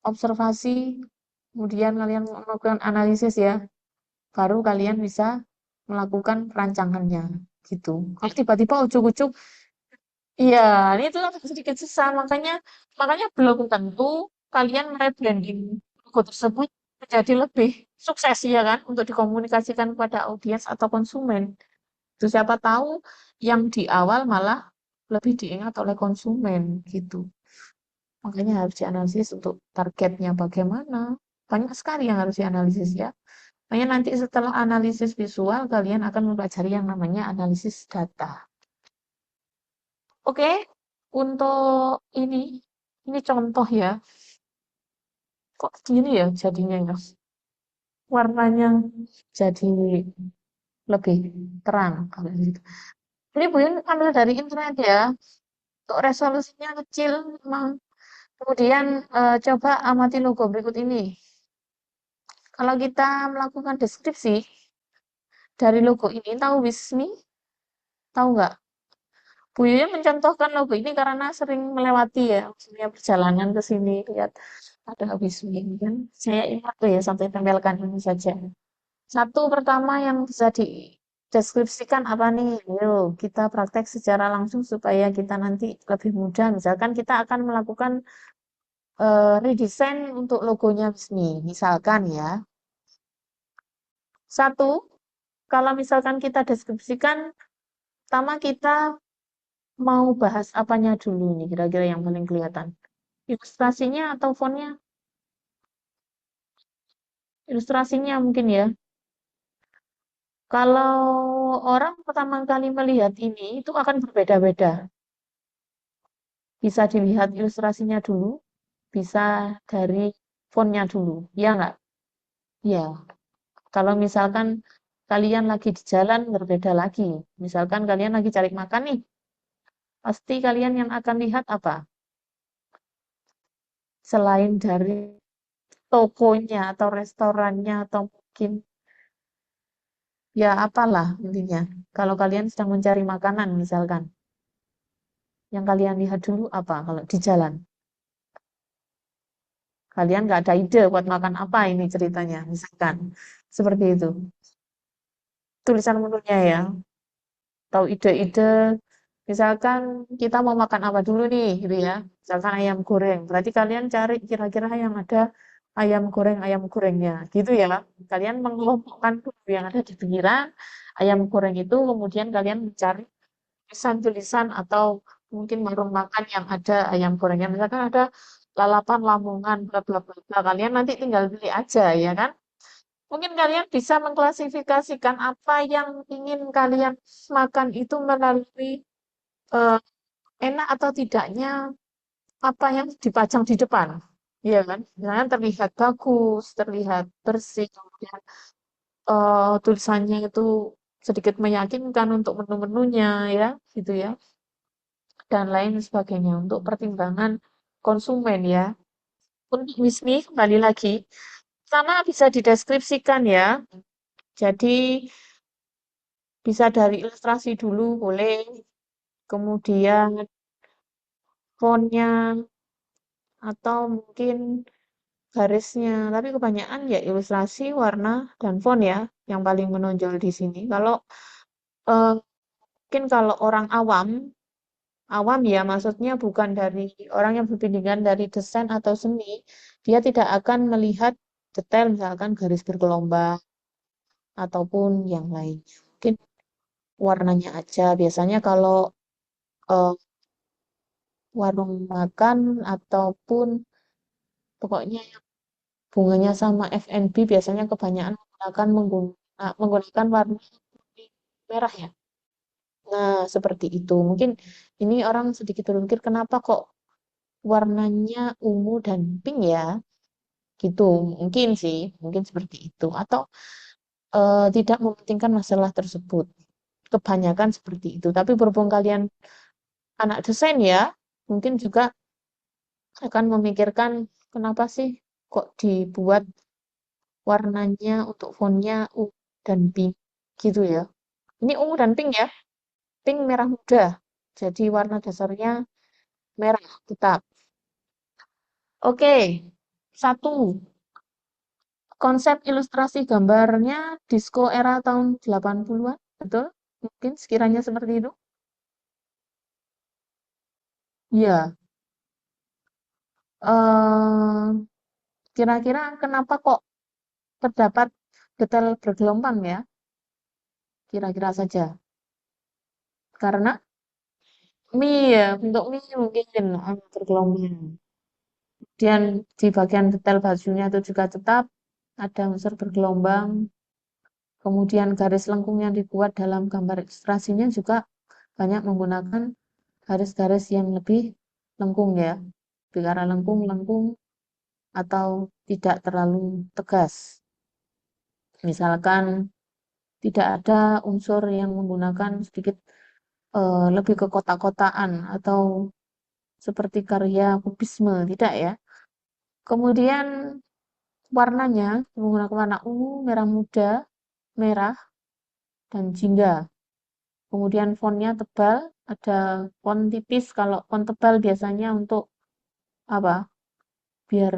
observasi, kemudian kalian melakukan analisis ya, baru kalian bisa melakukan perancangannya gitu. Kalau tiba-tiba ujuk-ujuk, iya, ini itu agak sedikit susah, makanya belum tentu kalian rebranding logo tersebut menjadi lebih sukses ya kan untuk dikomunikasikan kepada audiens atau konsumen. Itu siapa tahu yang di awal malah lebih diingat oleh konsumen gitu. Makanya harus dianalisis untuk targetnya bagaimana. Banyak sekali yang harus dianalisis ya. Makanya nanti setelah analisis visual, kalian akan mempelajari yang namanya analisis data. Oke, untuk ini contoh ya. Kok gini ya jadinya ya? Warnanya jadi lebih terang kalau gitu. Ini Bu Yun ambil dari internet ya. Untuk resolusinya kecil memang. Kemudian coba amati logo berikut ini. Kalau kita melakukan deskripsi dari logo ini, tahu Wismi? Tahu nggak? Bu Yuyun mencontohkan logo ini karena sering melewati ya, maksudnya perjalanan ke sini lihat. ada Wismi kan. Saya ingat tuh ya sampai tempelkan ini saja. Satu pertama yang bisa dideskripsikan apa nih? Ayo kita praktek secara langsung supaya kita nanti lebih mudah. Misalkan kita akan melakukan redesign untuk logonya Wismi. Misalkan ya. Satu, kalau misalkan kita deskripsikan, pertama kita mau bahas apanya dulu nih kira-kira yang paling kelihatan. Ilustrasinya atau fontnya? Ilustrasinya mungkin ya. Kalau orang pertama kali melihat ini, itu akan berbeda-beda. Bisa dilihat ilustrasinya dulu, bisa dari fontnya dulu. Ya nggak? Ya. Kalau misalkan kalian lagi di jalan, berbeda lagi. Misalkan kalian lagi cari makan nih, pasti kalian yang akan lihat apa? Selain dari tokonya atau restorannya atau mungkin ya apalah intinya. Kalau kalian sedang mencari makanan misalkan, yang kalian lihat dulu apa kalau di jalan? Kalian nggak ada ide buat makan apa ini ceritanya, misalkan. Seperti itu. Tulisan menunya ya. Atau ide-ide, misalkan kita mau makan apa dulu nih, gitu ya. Misalkan ayam goreng. Berarti kalian cari kira-kira yang ada ayam gorengnya, gitu ya. Kalian mengelompokkan dulu yang ada di pikiran, ayam goreng itu, kemudian kalian mencari tulisan-tulisan atau mungkin warung makan yang ada ayam gorengnya. Misalkan ada lalapan Lamongan, bla bla bla bla. Kalian nanti tinggal pilih aja, ya kan? Mungkin kalian bisa mengklasifikasikan apa yang ingin kalian makan itu melalui eh, enak atau tidaknya apa yang dipajang di depan. Iya kan? Misalnya terlihat bagus, terlihat bersih, kemudian tulisannya itu sedikit meyakinkan untuk menu-menunya ya, gitu ya. Dan lain sebagainya untuk pertimbangan konsumen ya. Untuk Wismi kembali lagi, sama bisa dideskripsikan ya. Jadi bisa dari ilustrasi dulu boleh, kemudian fontnya atau mungkin garisnya. Tapi kebanyakan ya ilustrasi, warna, dan font ya yang paling menonjol di sini. Kalau eh, mungkin kalau orang awam, awam ya maksudnya bukan dari orang yang berpendidikan dari desain atau seni, dia tidak akan melihat detail misalkan garis bergelombang ataupun yang lainnya. Mungkin warnanya aja. Biasanya kalau eh, warung makan ataupun pokoknya yang hubungannya sama F&B biasanya kebanyakan menggunakan warna putih merah ya. Nah, seperti itu. Mungkin ini orang sedikit berpikir kenapa kok warnanya ungu dan pink ya? Gitu. Mungkin sih, mungkin seperti itu. Atau tidak mementingkan masalah tersebut. Kebanyakan seperti itu. Tapi berhubung kalian anak desain ya, mungkin juga akan memikirkan kenapa sih kok dibuat warnanya untuk fontnya ungu dan pink gitu ya. Ini ungu dan pink ya, pink merah muda. Jadi warna dasarnya merah tetap. Oke, satu konsep ilustrasi gambarnya disco era tahun 80-an, betul? Mungkin sekiranya seperti itu. Ya, eh, kira-kira kenapa kok terdapat detail bergelombang ya? Kira-kira saja. Karena mie ya, bentuk mie mungkin bergelombang. Kemudian di bagian detail bajunya itu juga tetap ada unsur bergelombang. Kemudian garis lengkung yang dibuat dalam gambar ilustrasinya juga banyak menggunakan garis-garis yang lebih lengkung ya. Bicara lengkung atau tidak terlalu tegas. Misalkan tidak ada unsur yang menggunakan sedikit lebih ke kotak-kotaan atau seperti karya kubisme, tidak ya. Kemudian warnanya menggunakan warna ungu, merah muda, merah, dan jingga. Kemudian fontnya tebal, ada font tipis. Kalau font tebal biasanya untuk apa? Biar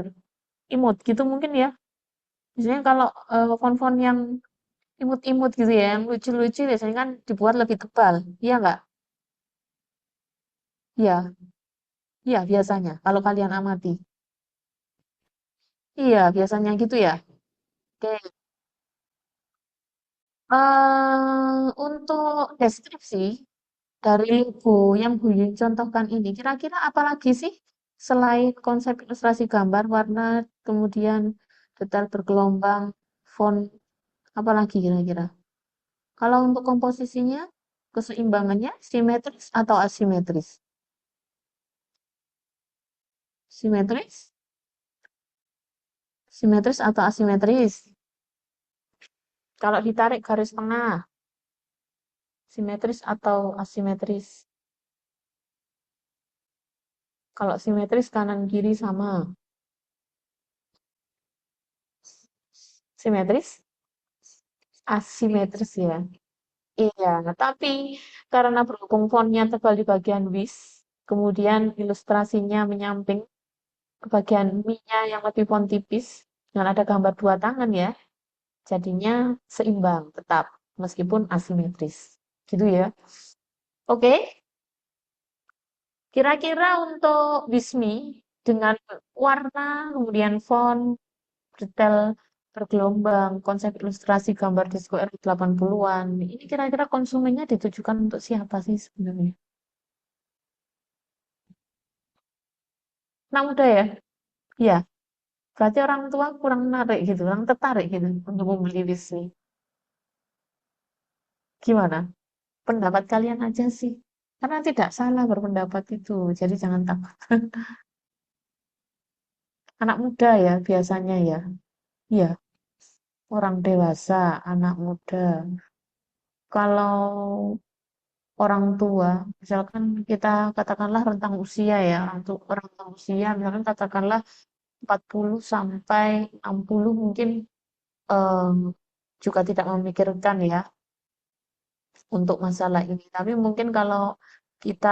imut gitu mungkin ya. Biasanya kalau font-font yang imut-imut gitu ya, yang lucu-lucu biasanya kan dibuat lebih tebal. Iya nggak? Iya, iya biasanya. Kalau kalian amati. Iya, biasanya gitu ya. Oke. Untuk deskripsi dari logo yang Bu Yun contohkan ini, kira-kira apa lagi sih selain konsep ilustrasi gambar, warna, kemudian detail bergelombang, font, apa lagi kira-kira? Kalau untuk komposisinya, keseimbangannya simetris atau asimetris? Simetris? Simetris atau asimetris? Kalau ditarik garis tengah, simetris atau asimetris? Kalau simetris kanan kiri sama. Simetris? Asimetris ya. Iya, tapi karena berhubung fontnya tebal di bagian wis, kemudian ilustrasinya menyamping ke bagian mi-nya yang lebih font tipis, dengan ada gambar dua tangan ya, jadinya seimbang tetap, meskipun asimetris. Gitu ya. Oke, kira-kira untuk Wismi, dengan warna, kemudian font, detail bergelombang, konsep ilustrasi gambar disco era 80-an, ini kira-kira konsumennya ditujukan untuk siapa sih sebenarnya? Anak muda ya? Iya, berarti orang tua kurang menarik gitu, kurang tertarik gitu untuk membeli Wismi. Gimana? Pendapat kalian aja sih. Karena tidak salah berpendapat itu, jadi jangan takut. Anak muda ya biasanya ya. Iya, orang dewasa, anak muda. Kalau orang tua, misalkan kita katakanlah rentang usia ya, orang rentang usia, misalkan katakanlah 40 sampai 60 mungkin em, juga tidak memikirkan ya untuk masalah ini. Tapi mungkin kalau kita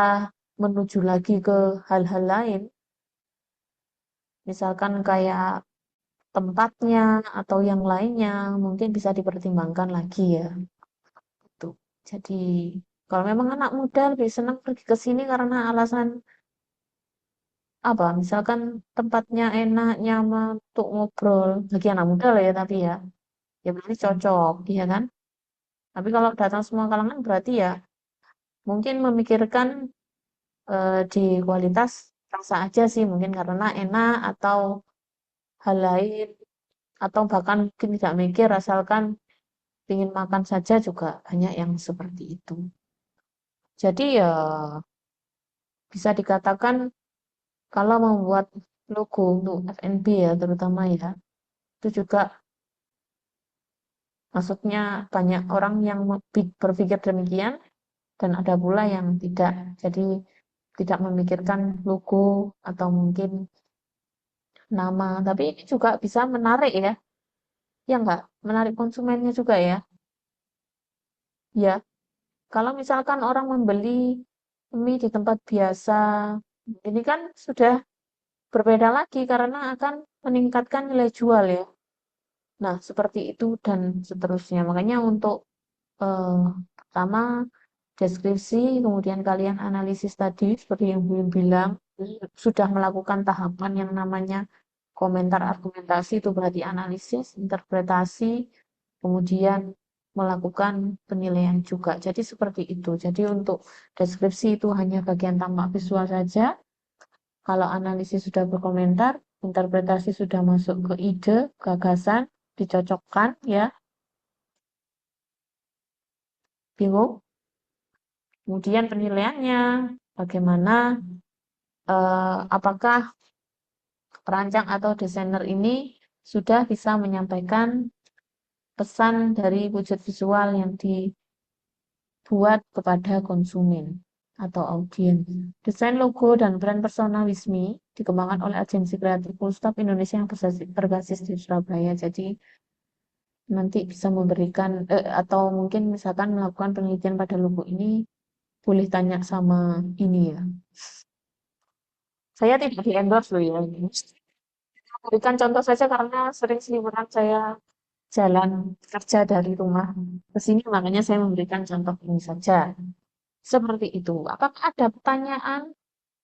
menuju lagi ke hal-hal lain, misalkan kayak tempatnya atau yang lainnya, mungkin bisa dipertimbangkan lagi ya. Gitu. Jadi kalau memang anak muda lebih senang pergi ke sini karena alasan apa? Misalkan tempatnya enak, nyaman untuk ngobrol. Bagi anak muda lah ya tapi ya, ya berarti cocok, iya kan? Tapi kalau datang semua kalangan berarti ya mungkin memikirkan di kualitas rasa aja sih mungkin karena enak atau hal lain atau bahkan mungkin tidak mikir asalkan ingin makan saja juga banyak yang seperti itu. Jadi ya bisa dikatakan kalau membuat logo untuk F&B ya terutama ya, itu juga maksudnya banyak orang yang berpikir demikian dan ada pula yang tidak. Jadi tidak memikirkan logo atau mungkin nama, tapi ini juga bisa menarik ya. Ya enggak? Menarik konsumennya juga ya. Ya, kalau misalkan orang membeli mie di tempat biasa, ini kan sudah berbeda lagi karena akan meningkatkan nilai jual ya. Nah, seperti itu dan seterusnya. Makanya untuk eh, pertama deskripsi, kemudian kalian analisis tadi seperti yang Bu Yun bilang, sudah melakukan tahapan yang namanya komentar argumentasi itu berarti analisis, interpretasi, kemudian melakukan penilaian juga. Jadi seperti itu. Jadi untuk deskripsi itu hanya bagian tampak visual saja. Kalau analisis sudah berkomentar, interpretasi sudah masuk ke ide, gagasan, dicocokkan ya. Bingung? Kemudian penilaiannya, bagaimana, apakah perancang atau desainer ini sudah bisa menyampaikan pesan dari wujud visual yang dibuat kepada konsumen atau audiens. Desain logo dan brand persona Wismi dikembangkan oleh agensi kreatif Full Stop Indonesia yang berbasis di Surabaya. Jadi nanti bisa memberikan atau mungkin misalkan melakukan penelitian pada logo ini boleh tanya sama ini ya. Saya tidak di endorse loh ya. berikan contoh saja karena sering seliweran saya jalan kerja dari rumah ke sini, makanya saya memberikan contoh ini saja. Seperti itu. Apakah ada pertanyaan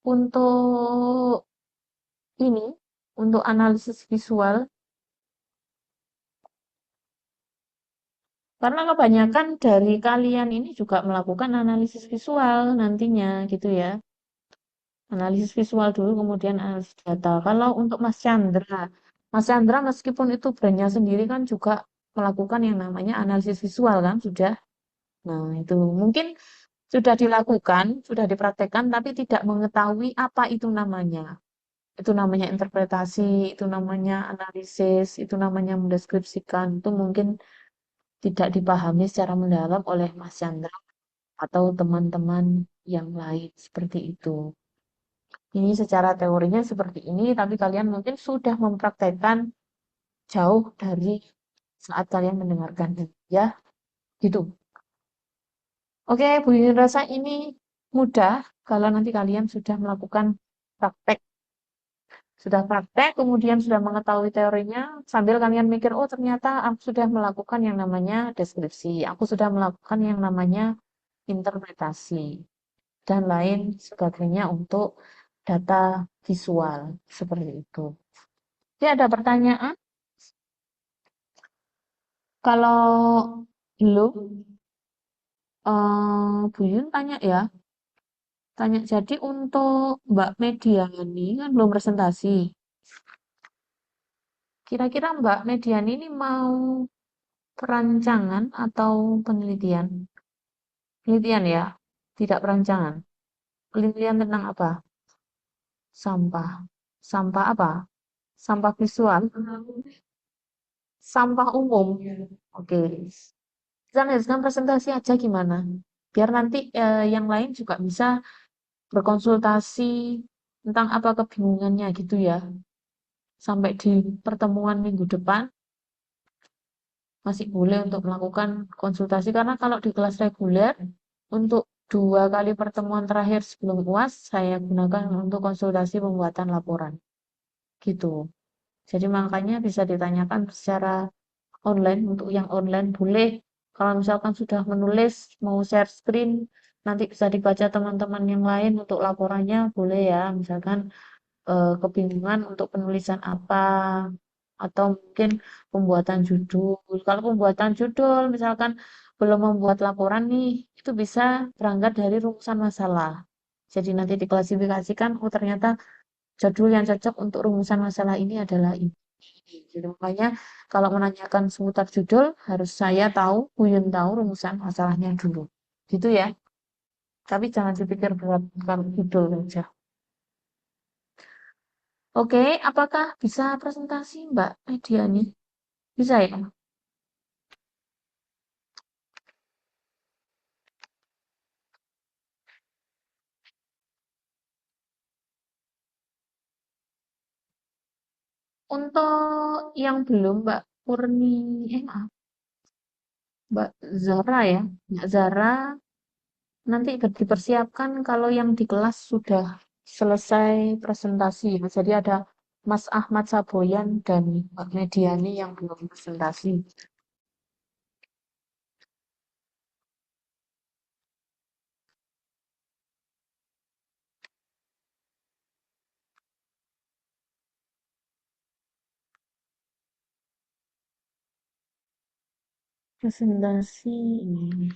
untuk ini, untuk analisis visual? Karena kebanyakan dari kalian ini juga melakukan analisis visual nantinya, gitu ya. Analisis visual dulu, kemudian analisis data. Kalau untuk Mas Chandra meskipun itu brandnya sendiri kan juga melakukan yang namanya analisis visual kan, sudah. Nah, itu mungkin sudah dilakukan, sudah dipraktekkan, tapi tidak mengetahui apa itu namanya. Itu namanya interpretasi, itu namanya analisis, itu namanya mendeskripsikan. Itu mungkin tidak dipahami secara mendalam oleh Mas Chandra atau teman-teman yang lain seperti itu. Ini secara teorinya seperti ini, tapi kalian mungkin sudah mempraktekkan jauh dari saat kalian mendengarkan ini, ya, gitu. Oke, Bu Yuni rasa ini mudah kalau nanti kalian sudah melakukan praktek. Sudah praktek, kemudian sudah mengetahui teorinya, sambil kalian mikir, oh ternyata aku sudah melakukan yang namanya deskripsi, aku sudah melakukan yang namanya interpretasi, dan lain sebagainya untuk data visual, seperti itu. Jadi ada pertanyaan? Kalau belum, Bu Yun tanya ya. Tanya, jadi untuk Mbak Mediani kan belum presentasi. Kira-kira Mbak Mediani ini mau perancangan atau penelitian? Penelitian ya, tidak perancangan. Penelitian tentang apa? Sampah. Sampah apa? Sampah visual. Sampah umum. Oke. Kita lanjutkan presentasi aja gimana? Biar nanti yang lain juga bisa berkonsultasi tentang apa kebingungannya gitu ya. Sampai di pertemuan minggu depan masih boleh untuk melakukan konsultasi karena kalau di kelas reguler untuk 2 kali pertemuan terakhir sebelum UAS saya gunakan untuk konsultasi pembuatan laporan gitu. Jadi makanya bisa ditanyakan secara online. Untuk yang online boleh, kalau misalkan sudah menulis mau share screen nanti bisa dibaca teman-teman yang lain untuk laporannya boleh ya, misalkan kebingungan untuk penulisan apa, atau mungkin pembuatan judul. Kalau pembuatan judul, misalkan belum membuat laporan nih, itu bisa berangkat dari rumusan masalah. Jadi nanti diklasifikasikan, oh ternyata judul yang cocok untuk rumusan masalah ini adalah ini. Jadi makanya kalau menanyakan seputar judul, harus saya tahu, Buyun tahu rumusan masalahnya dulu. Gitu ya. Tapi jangan dipikir berat kalau judul saja. Oke, apakah bisa presentasi Mbak Mediani? Bisa ya? Untuk yang belum Mbak Purni, maaf, Mbak Zara ya, Mbak Zara nanti dipersiapkan kalau yang di kelas sudah selesai presentasi. Jadi ada Mas Ahmad Saboyan dan Mbak Mediani yang belum presentasi. Presentasi ini.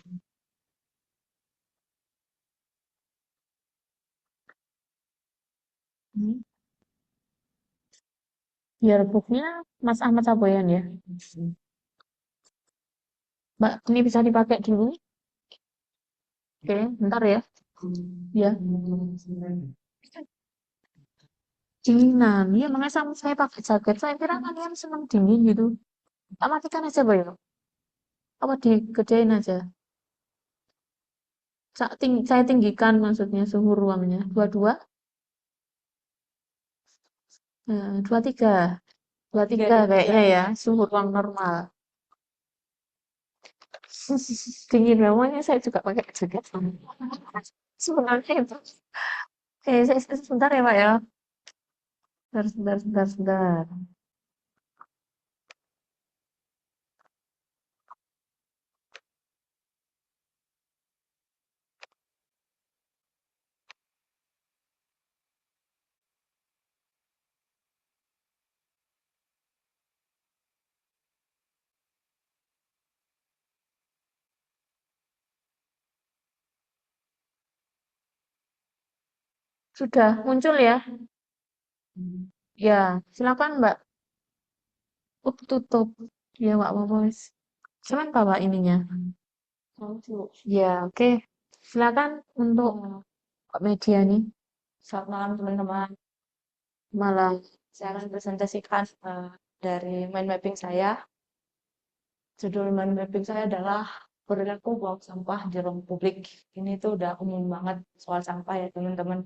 Hmm. Biar booknya Mas Ahmad Saboyan ya. Mbak, ini bisa dipakai dulu. Oke, bentar ya. Ya. Dinginan. Iya, makanya saya pakai jaket. Saya kira kalian senang dingin gitu. Tak matikan aja, Boy. Apa digedein aja? Saya tinggikan maksudnya suhu ruangnya. 22, 23. 23 kayaknya ya, suhu ruang normal. Dingin namanya saya juga pakai jaket. Sebenarnya itu. Oke, sebentar ya, Pak ya. Sebentar. Sudah muncul ya? Ya, silakan Mbak. Tutup. Ya, Mbak apa Wis. Kenapa Mbak ininya? Ya, oke. Silakan untuk Mbak Media nih. Selamat malam teman-teman. Malam. Saya akan presentasikan dari mind mapping saya. Judul mind mapping saya adalah perilaku buang sampah di ruang publik. Ini tuh udah umum banget soal sampah ya teman-teman.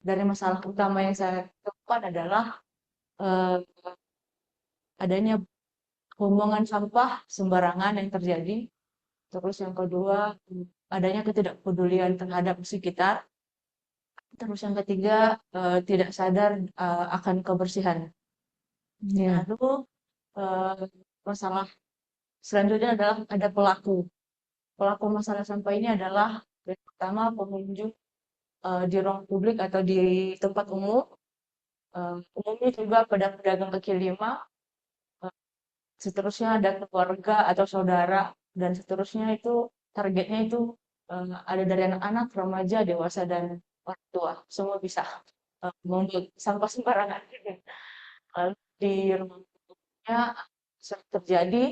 Dari masalah utama yang saya temukan adalah eh, adanya pembuangan sampah sembarangan yang terjadi. Terus yang kedua, adanya ketidakpedulian terhadap sekitar. Terus yang ketiga, tidak sadar akan kebersihan. Ya. Lalu eh, masalah selanjutnya adalah ada pelaku. Pelaku masalah sampah ini adalah yang pertama pengunjung di ruang publik atau di tempat umum. Umumnya juga pedagang kaki lima. eh, Seterusnya ada keluarga atau saudara dan seterusnya itu targetnya itu ada dari anak-anak, remaja, dewasa dan orang tua. Semua bisa membuang sampah sembarangan. Lalu di rumah umumnya sering terjadi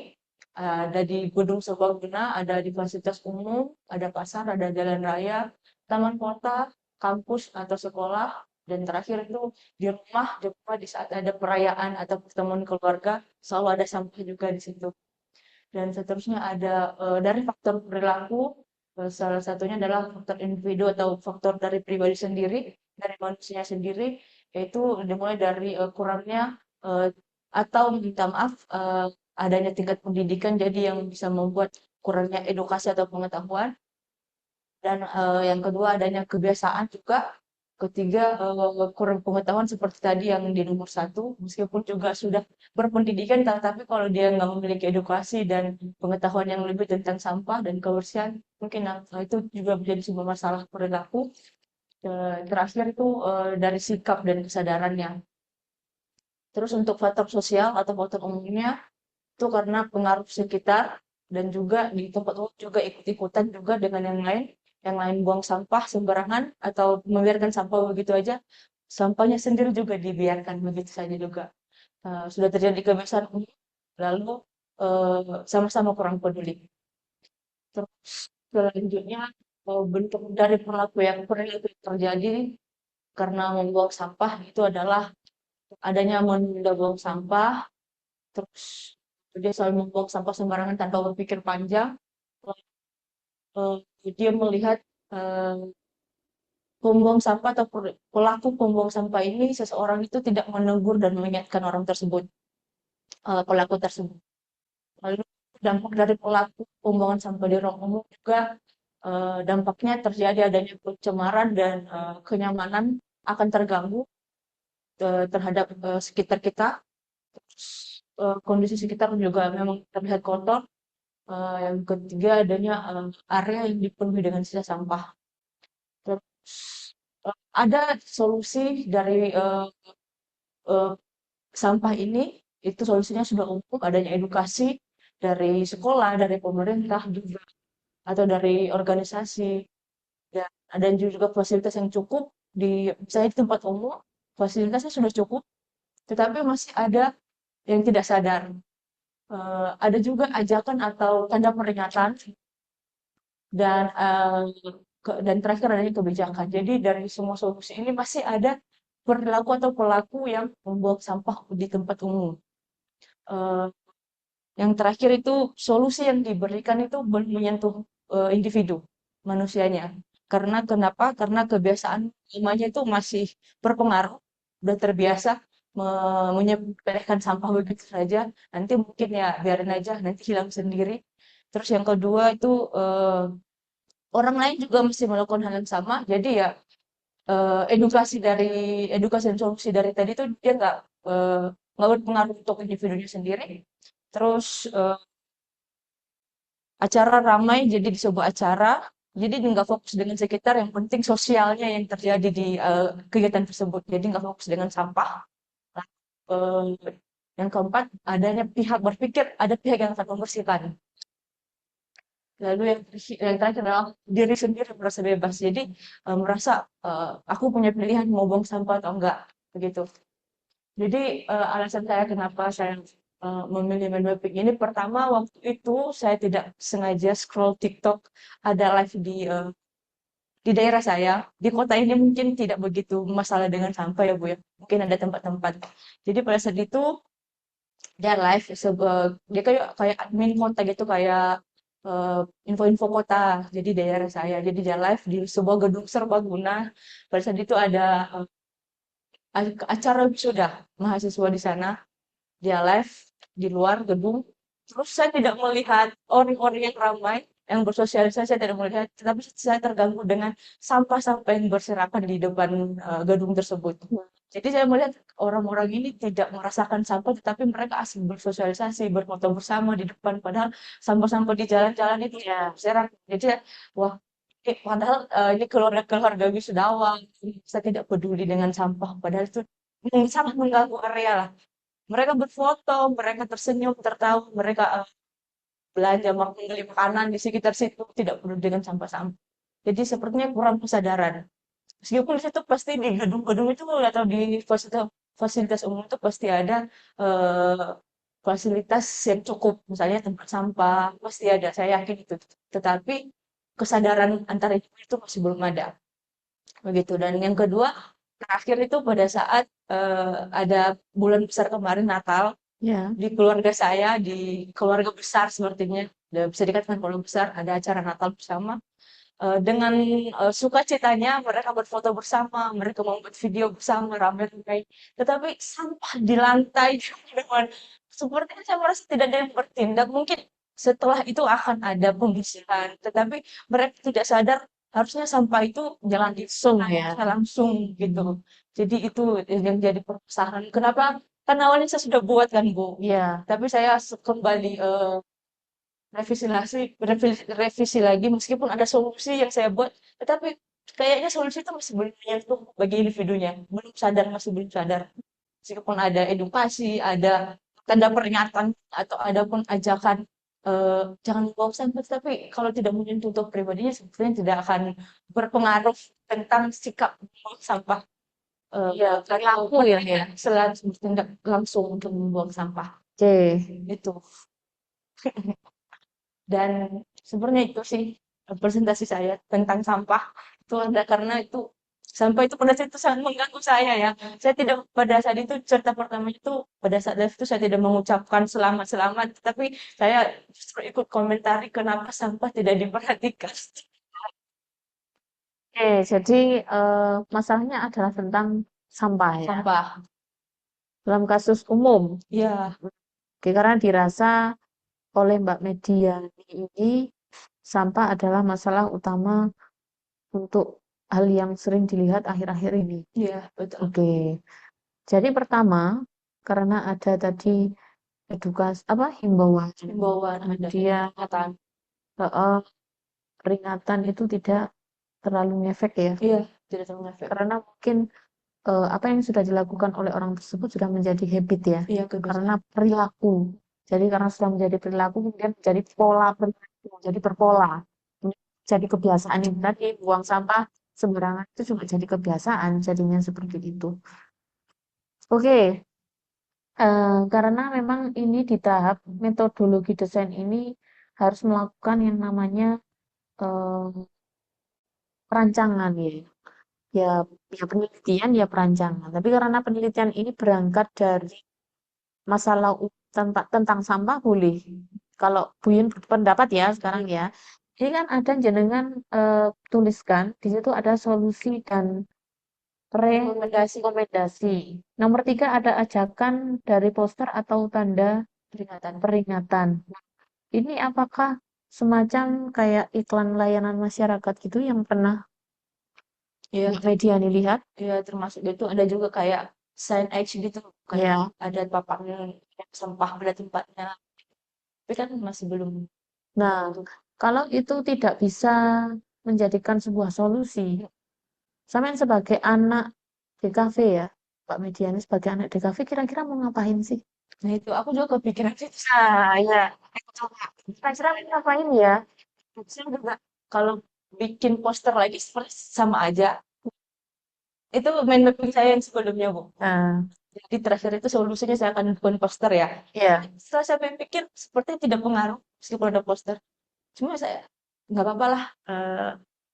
ada di gedung serbaguna, ada di fasilitas umum, ada pasar, ada jalan raya, taman kota, kampus atau sekolah, dan terakhir itu di rumah di saat ada perayaan atau pertemuan keluarga selalu ada sampah juga di situ. Dan seterusnya ada dari faktor perilaku, salah satunya adalah faktor individu atau faktor dari pribadi sendiri, dari manusia sendiri, yaitu dimulai dari kurangnya eh, atau minta maaf adanya tingkat pendidikan jadi yang bisa membuat kurangnya edukasi atau pengetahuan. Dan yang kedua adanya kebiasaan juga. Ketiga kurang pengetahuan seperti tadi yang di nomor satu, meskipun juga sudah berpendidikan, tapi kalau dia nggak memiliki edukasi dan pengetahuan yang lebih tentang sampah dan kebersihan, mungkin itu juga menjadi sebuah masalah perilaku. Terakhir itu dari sikap dan kesadarannya. Terus untuk faktor sosial atau faktor umumnya itu karena pengaruh sekitar dan juga di tempat umum juga ikut-ikutan juga dengan yang lain buang sampah sembarangan atau membiarkan sampah begitu aja, sampahnya sendiri juga dibiarkan begitu saja juga. Sudah terjadi kebiasaan umum, lalu sama-sama kurang peduli. Terus selanjutnya bentuk dari perilaku yang terjadi karena membuang sampah itu adalah adanya menunda buang sampah. Terus dia selalu membuang sampah sembarangan tanpa berpikir panjang. Eh, dia melihat eh, pembuang sampah atau pelaku pembuang sampah ini seseorang itu tidak menegur dan mengingatkan orang tersebut, pelaku tersebut. Lalu dampak dari pelaku pembuangan sampah di ruang umum juga dampaknya terjadi adanya pencemaran dan kenyamanan akan terganggu terhadap sekitar kita. Terus, kondisi sekitar juga memang terlihat kotor. Yang ketiga adanya area yang dipenuhi dengan sisa sampah. Terus ada solusi dari eh, sampah ini, itu solusinya sudah umum, adanya edukasi dari sekolah, dari pemerintah juga, atau dari organisasi, dan ada juga fasilitas yang cukup di misalnya di tempat umum, fasilitasnya sudah cukup, tetapi masih ada yang tidak sadar. Ada juga ajakan atau tanda peringatan dan dan terakhir adanya kebijakan. Jadi dari semua solusi ini masih ada perilaku atau pelaku yang membuang sampah di tempat umum. Eh, yang terakhir itu solusi yang diberikan itu menyentuh individu manusianya. Karena kenapa? Karena kebiasaan lamanya itu masih berpengaruh, udah terbiasa menyepelekan sampah begitu saja. Nanti mungkin ya biarin aja, nanti hilang sendiri. Terus yang kedua itu orang lain juga mesti melakukan hal yang sama. Jadi ya edukasi dan solusi dari tadi tuh dia nggak berpengaruh untuk individunya sendiri. Terus acara ramai jadi di sebuah acara, jadi nggak fokus dengan sekitar, yang penting sosialnya yang terjadi di kegiatan tersebut. Jadi nggak fokus dengan sampah. Nah, yang keempat, adanya pihak berpikir ada pihak yang akan membersihkan. Lalu yang terakhir adalah diri sendiri merasa bebas. Jadi merasa aku punya pilihan mau buang sampah atau enggak, begitu. Jadi alasan saya kenapa saya memilih main mapping ini, pertama waktu itu saya tidak sengaja scroll TikTok, ada live di daerah saya, di kota ini mungkin tidak begitu masalah dengan sampah ya Bu ya, mungkin ada tempat-tempat. Jadi pada saat itu dia live, dia kayak admin kota gitu, kayak info-info kota, jadi daerah saya. Jadi dia live di sebuah gedung serbaguna. Pada saat itu ada acara wisuda mahasiswa di sana. Dia live di luar gedung. Terus saya tidak melihat orang-orang yang ramai, yang bersosialisasi, saya tidak melihat, tetapi saya terganggu dengan sampah-sampah yang berserakan di depan gedung tersebut. Jadi saya melihat orang-orang ini tidak merasakan sampah, tetapi mereka asik bersosialisasi, berfoto bersama di depan, padahal sampah-sampah di jalan-jalan itu ya berserakan. Jadi wah, padahal ini keluarga-keluarga wisudawan, saya tidak peduli dengan sampah, padahal itu sangat mengganggu area lah. Mereka berfoto, mereka tersenyum, tertawa, mereka belanja membeli makanan di sekitar situ, tidak peduli dengan sampah-sampah. Jadi sepertinya kurang kesadaran. Meskipun di situ pasti di gedung-gedung itu atau di fasilitas, fasilitas umum itu pasti ada eh, fasilitas yang cukup, misalnya tempat sampah, pasti ada, saya yakin itu. Tetapi kesadaran antara itu masih belum ada. Begitu. Dan yang kedua, terakhir itu pada saat ada bulan besar kemarin Natal, Ya. di keluarga saya, di keluarga besar sepertinya, bisa dikatakan keluarga besar, ada acara Natal bersama. Dengan sukacitanya mereka berfoto bersama, mereka membuat video bersama, ramai-ramai. Tetapi sampah di lantai di depan, sepertinya saya merasa tidak ada yang bertindak. Mungkin setelah itu akan ada pembersihan, tetapi mereka tidak sadar harusnya sampah itu jalan Langsung ya. langsung gitu. Jadi itu yang jadi permasalahan. Kenapa? Kan awalnya saya sudah buat kan Bu, Ya. tapi saya kembali revisi lagi meskipun ada solusi yang saya buat, tetapi kayaknya solusi itu masih belum menyentuh bagi individunya, belum sadar, masih belum sadar. Meskipun ada edukasi, ada tanda peringatan atau ada pun ajakan jangan buang sampah, tapi kalau tidak menyentuh untuk pribadinya sebenarnya tidak akan berpengaruh tentang sikap membuang sampah. Ya, perilaku ya. Selalu bertindak langsung untuk membuang sampah Oke. itu. Dan sebenarnya itu sih presentasi saya tentang sampah. Itu ada karena itu sampah itu pada saat itu sangat mengganggu saya ya. Saya tidak pada saat itu cerita pertama itu pada saat live itu saya tidak mengucapkan selamat-selamat, tapi saya justru ikut komentari kenapa sampah tidak diperhatikan. Oke, jadi masalahnya adalah tentang sampah ya. Sampah. Dalam kasus umum, Ya, oke, karena dirasa oleh Mbak Media ini sampah adalah masalah utama untuk hal yang sering dilihat akhir-akhir ini. iya betul. Oke, jadi pertama karena ada tadi edukasi himbauan, Himbauan ada kemudian peringatan. peringatan itu tidak terlalu ngefek ya, Iya, tidak terlalu efek. karena mungkin apa yang sudah dilakukan oleh orang tersebut sudah menjadi habit ya, Iya, kebiasaan. karena perilaku. Jadi karena sudah menjadi perilaku, kemudian menjadi pola perilaku, jadi berpola, jadi kebiasaan yang tadi buang sampah sembarangan itu juga jadi kebiasaan, jadinya seperti itu. Oke, karena memang ini di tahap metodologi desain ini harus melakukan yang namanya eh, perancangan ya. Ya, ya penelitian ya perancangan. Tapi karena penelitian ini berangkat dari masalah tentang sampah boleh. Kalau Buyun berpendapat ya sekarang ya. Ini kan ada jenengan tuliskan di situ ada solusi dan rekomendasi. Nomor 3 ada ajakan dari poster atau tanda peringatan. Ini apakah semacam kayak iklan layanan masyarakat gitu yang pernah Iya, Mbak Mediani lihat? ya termasuk itu ada juga kayak signage gitu, kayak Ya. ada papan sampah pada tempatnya. Tapi kan masih belum. Nah, kalau itu tidak bisa menjadikan sebuah solusi, sampean sebagai anak DKV ya, Pak Mediani sebagai anak DKV kira-kira mau ngapain sih? Nah itu aku juga kepikiran itu. Nah, ya. Coba. Kira-kira mau ngapain ya? Saya juga kalau bikin poster lagi seperti sama aja. Itu main mapping saya yang sebelumnya, Bu. Nah, Jadi terakhir itu solusinya saya akan bikin poster ya. ya. Setelah saya pikir seperti tidak pengaruh meskipun ada poster. Cuma saya nggak apa-apa lah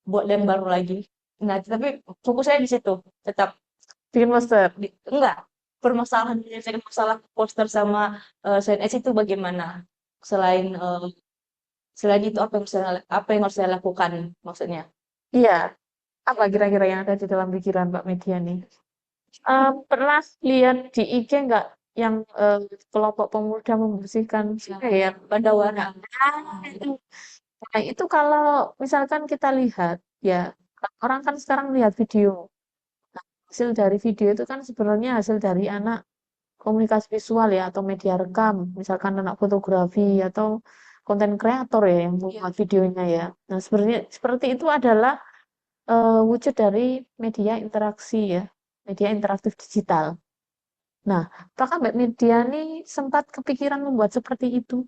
buat lem baru lagi. Nah, tapi fokus saya di situ. Tetap Bikin poster. enggak. Permasalahan menyelesaikan masalah poster sama CNS itu bagaimana? Selain selain itu apa yang harus saya lakukan maksudnya? Iya. Apa kira-kira yang ada di dalam pikiran Pak Mediani? Pernah lihat di IG nggak yang kelompok pemuda membersihkan sungai ya? Pada warna. Itu. Nah, itu kalau misalkan kita lihat, ya, orang kan sekarang lihat video. Nah, hasil dari video itu kan sebenarnya hasil dari anak komunikasi visual ya, atau media rekam, misalkan anak fotografi atau konten kreator ya yang membuat videonya ya. Nah, sebenarnya seperti itu adalah wujud dari media interaksi ya, media interaktif digital. Nah, apakah Mbak Mediani sempat kepikiran membuat seperti itu?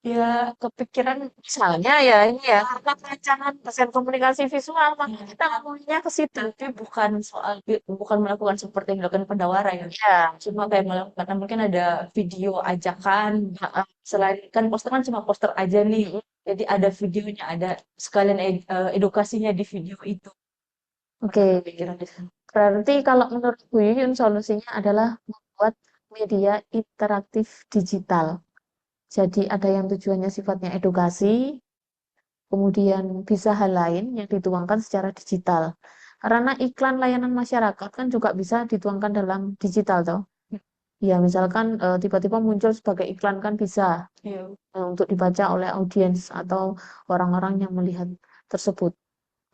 Ya, kepikiran Misalnya ya ini ya, karena perancangan desain komunikasi visual, maka kita ngomongnya ke situ. tapi bukan melakukan seperti yang dilakukan Pandawara ya. Ya, Cuma kayak melakukan mungkin ada video ajakan. Selain kan poster kan cuma poster aja nih. Jadi ada videonya, ada sekalian edukasinya di video itu. oke. Pikiran di sana. Berarti kalau menurut Bu Yuyun solusinya adalah membuat media interaktif digital. Jadi ada yang tujuannya sifatnya edukasi, kemudian bisa hal lain yang dituangkan secara digital. Karena iklan layanan masyarakat kan juga bisa dituangkan dalam digital toh. Ya, misalkan tiba-tiba muncul sebagai iklan kan bisa Iya. untuk dibaca oleh audiens atau orang-orang yang melihat tersebut.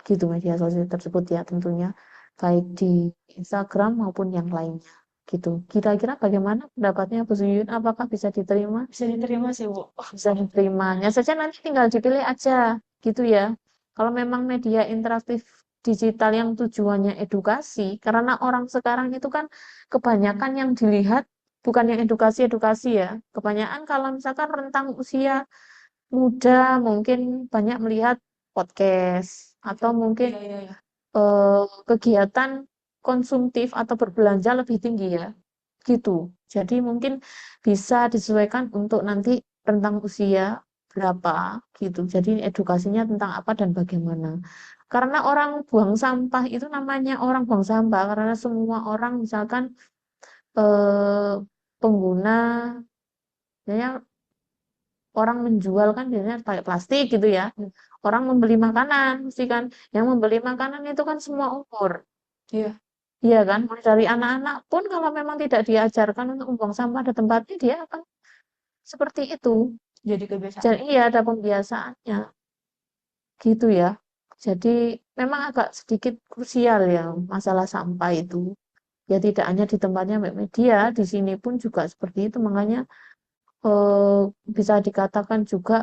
Gitu media sosial tersebut ya tentunya baik di Instagram maupun yang lainnya gitu. Kira-kira bagaimana pendapatnya Bu Zuyun? Apakah bisa diterima? Bisa diterima sih, Bu. Bisa diterima. Ya saja nanti tinggal dipilih aja gitu ya. Kalau memang media interaktif digital yang tujuannya edukasi, karena orang sekarang itu kan kebanyakan yang dilihat bukan yang edukasi-edukasi ya. Kebanyakan kalau misalkan rentang usia muda mungkin banyak melihat podcast atau mungkin Iya, iya, iya. kegiatan konsumtif atau berbelanja lebih tinggi ya, gitu. Jadi mungkin bisa disesuaikan untuk nanti rentang usia berapa gitu. Jadi edukasinya tentang apa dan bagaimana. Karena orang buang sampah itu namanya orang buang sampah karena semua orang misalkan eh, pengguna, ya orang menjual kan biasanya pakai plastik gitu ya. Orang membeli makanan, mesti kan. Yang membeli makanan itu kan semua umur. Iya, Iya kan? Mulai dari anak-anak pun kalau memang tidak diajarkan untuk membuang sampah pada tempatnya, dia akan seperti itu. jadi kebiasaan. Jadi iya ada pembiasaannya. Gitu ya. Jadi memang agak sedikit krusial ya masalah sampah itu. Ya tidak hanya di tempatnya Mbak Media, di sini pun juga seperti itu. Makanya eh, bisa dikatakan juga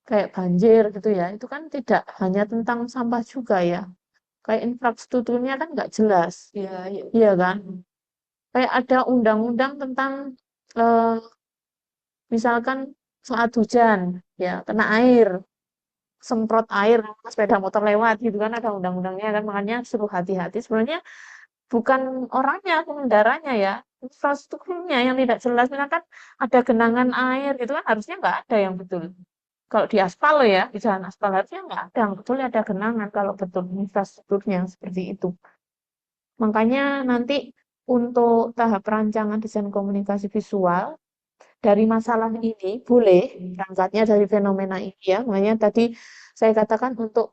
kayak banjir gitu ya. Itu kan tidak hanya tentang sampah juga ya. Kayak infrastrukturnya kan nggak jelas. Iya, iya. Iya kan? Kayak ada undang-undang tentang eh, misalkan saat hujan ya kena air, semprot air sepeda motor lewat gitu kan ada undang-undangnya kan makanya suruh hati-hati. Sebenarnya bukan orangnya, pengendaranya ya, infrastrukturnya yang tidak jelas. Misalkan ada genangan air gitu kan harusnya nggak ada yang betul. Kalau di aspal loh ya, di jalan aspal harusnya nggak ada yang betul ada genangan kalau betul infrastrukturnya seperti itu. Makanya nanti untuk tahap perancangan desain komunikasi visual dari masalah ini boleh berangkatnya dari fenomena ini ya. Makanya tadi saya katakan untuk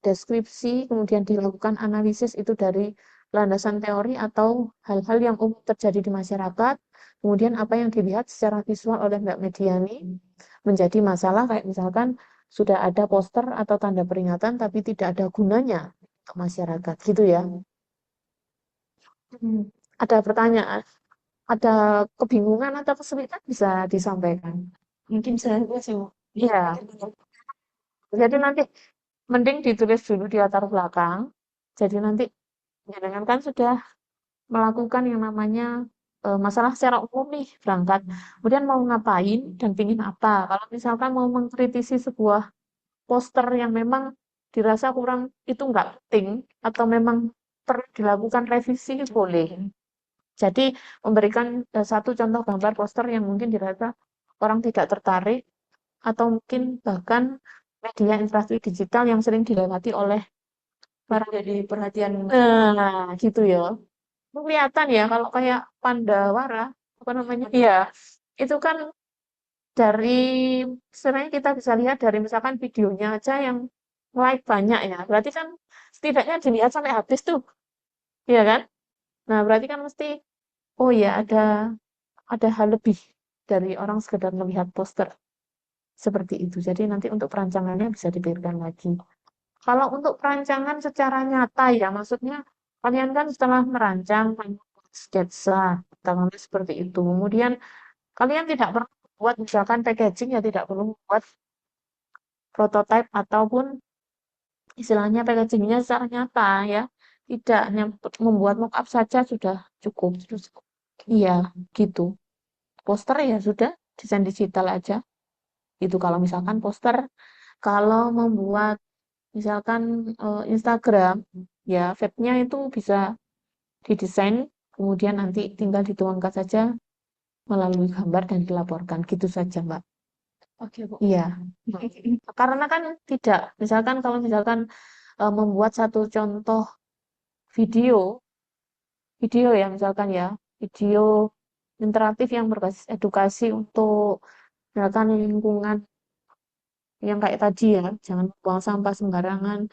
deskripsi kemudian dilakukan analisis itu dari landasan teori atau hal-hal yang umum terjadi di masyarakat. Kemudian apa yang dilihat secara visual oleh Mbak Mediani menjadi masalah kayak misalkan sudah ada poster atau tanda peringatan tapi tidak ada gunanya untuk masyarakat gitu ya. Ada pertanyaan, ada kebingungan atau kesulitan bisa disampaikan. Mungkin saya sih, Bu. Iya, jadi nanti mending ditulis dulu di latar belakang. Jadi nanti jangan kan sudah melakukan yang namanya masalah secara umum nih berangkat. Kemudian mau ngapain dan pingin apa. Kalau misalkan mau mengkritisi sebuah poster yang memang dirasa kurang itu nggak penting atau memang perlu dilakukan revisi boleh. Jadi memberikan satu contoh gambar poster yang mungkin dirasa orang tidak tertarik atau mungkin bahkan media infrastruktur digital yang sering dilewati oleh para Jadi perhatian gitu ya. Kelihatan ya kalau kayak Pandawara apa namanya? Iya, itu kan dari sebenarnya kita bisa lihat dari misalkan videonya aja yang like banyak ya. Berarti kan setidaknya dilihat sampai habis tuh, iya kan? Nah, berarti kan mesti oh ya ada hal lebih dari orang sekedar melihat poster seperti itu. Jadi nanti untuk perancangannya bisa dipikirkan lagi. Kalau untuk perancangan secara nyata ya, maksudnya kalian kan setelah merancang sketsa, katakanlah seperti itu. Kemudian kalian tidak perlu buat misalkan packaging ya tidak perlu buat prototype ataupun istilahnya packagingnya secara nyata ya. Tidak, hanya membuat mockup saja sudah cukup. Iya, gitu. Poster ya sudah, desain digital aja. Itu kalau misalkan poster, kalau membuat misalkan Instagram, ya feed-nya itu bisa didesain, kemudian nanti tinggal dituangkan saja melalui gambar dan dilaporkan. Gitu saja, Mbak. Oke, Bu. Iya. Karena kan tidak, misalkan kalau misalkan membuat satu contoh video, video ya misalkan ya, video interaktif yang berbasis edukasi untuk misalkan lingkungan yang kayak tadi ya, jangan buang sampah sembarangan.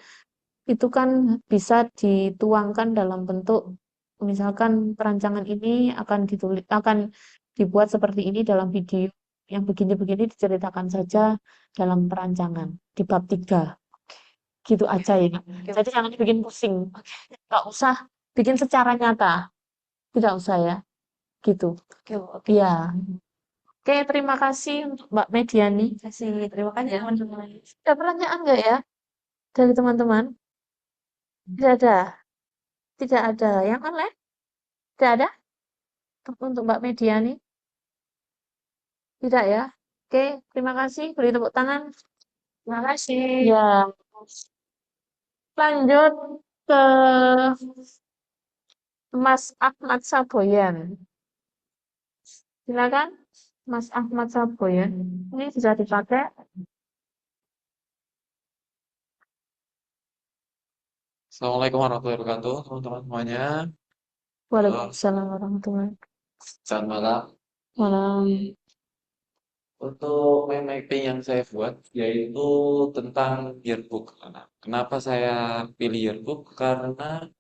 Itu kan bisa dituangkan dalam bentuk misalkan perancangan ini akan dibuat seperti ini dalam video yang begini-begini diceritakan saja dalam perancangan di bab 3 gitu aja ya. Jadi jangan dibikin pusing, nggak usah bikin secara nyata, tidak usah ya gitu. Oke, Bu. Oke. Iya. Oke, terima kasih untuk Mbak Mediani. Terima kasih ya, teman-teman. Ada pertanyaan nggak ya dari teman-teman? Tidak ada. Tidak ada. Yang lain? Tidak ada? Untuk Mbak Mediani? Tidak ya? Oke, terima kasih. Beri tepuk tangan. Terima kasih. Ya, lanjut ke Mas Ahmad Saboyan. Silakan, Mas Ahmad Saboyan. Ini bisa dipakai. Assalamualaikum warahmatullahi wabarakatuh, teman-teman semuanya. Waalaikumsalam warahmatullahi Selamat malam. wabarakatuh. Untuk mind mapping yang saya buat yaitu tentang yearbook. Nah, kenapa saya pilih yearbook? Karena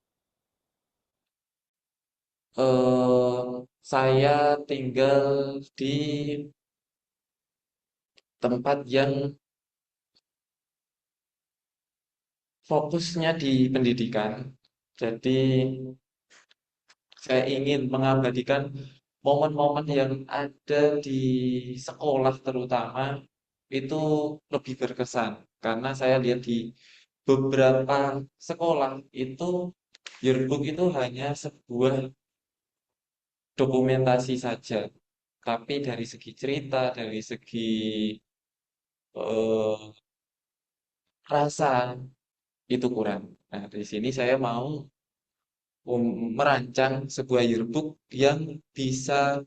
saya tinggal di tempat yang fokusnya di pendidikan. Jadi saya ingin mengabadikan momen-momen yang ada di sekolah terutama itu lebih berkesan. Karena saya lihat di beberapa sekolah itu yearbook itu hanya sebuah dokumentasi saja. Tapi dari segi cerita, dari segi eh, rasa itu kurang. Nah, di sini saya mau merancang sebuah yearbook yang bisa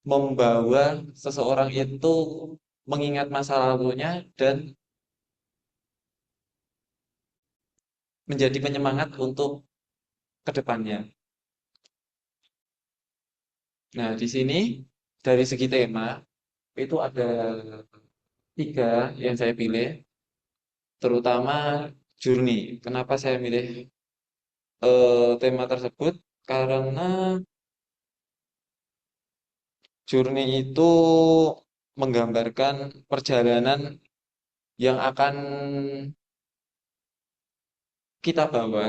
membawa seseorang itu mengingat masa lalunya dan menjadi penyemangat untuk ke depannya. Nah, di sini dari segi tema itu ada 3 yang saya pilih, terutama journey. Kenapa saya milih tema tersebut? Karena journey itu menggambarkan perjalanan yang akan kita bawa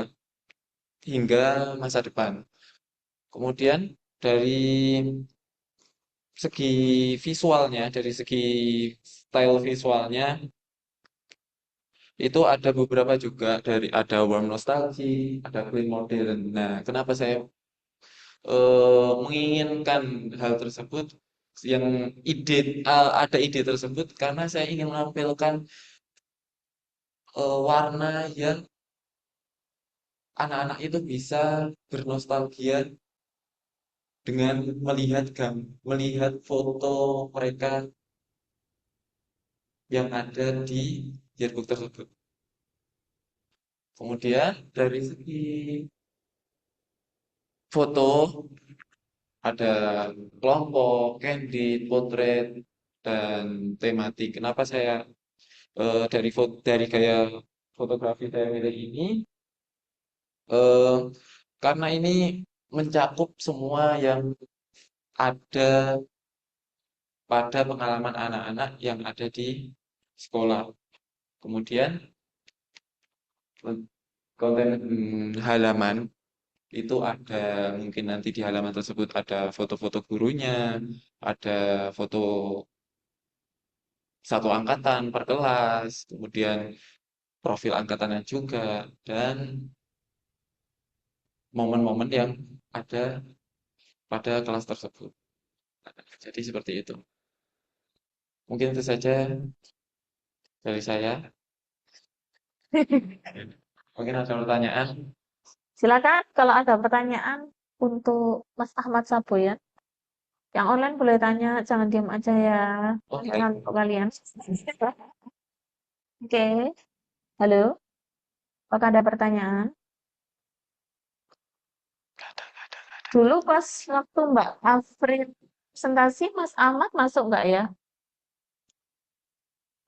hingga masa depan. Kemudian dari segi visualnya, dari segi style visualnya itu ada beberapa juga ada warm nostalgia, ada clean modern. Nah, kenapa saya menginginkan hal tersebut yang ada ide tersebut karena saya ingin menampilkan warna yang anak-anak itu bisa bernostalgia dengan melihat foto mereka yang ada di yearbook tersebut. Kemudian dari segi foto ada kelompok, candid, potret, dan tematik. Kenapa saya dari gaya fotografi saya milih ini? eh, karena ini mencakup semua yang ada pada pengalaman anak-anak yang ada di sekolah. Kemudian konten halaman itu ada mungkin nanti di halaman tersebut ada foto-foto gurunya, ada foto satu angkatan per kelas, kemudian profil angkatannya juga, dan momen-momen yang ada pada kelas tersebut. Jadi seperti itu. Mungkin itu saja dari saya. Mungkin ada pertanyaan. Silakan kalau ada pertanyaan untuk Mas Ahmad Sabo ya. Yang online boleh tanya, jangan diam aja ya. Oke. Pertanyaan untuk kalian. Oke, halo. Apakah ada pertanyaan? Dulu pas waktu Mbak Afrin presentasi, Mas Ahmad masuk nggak ya?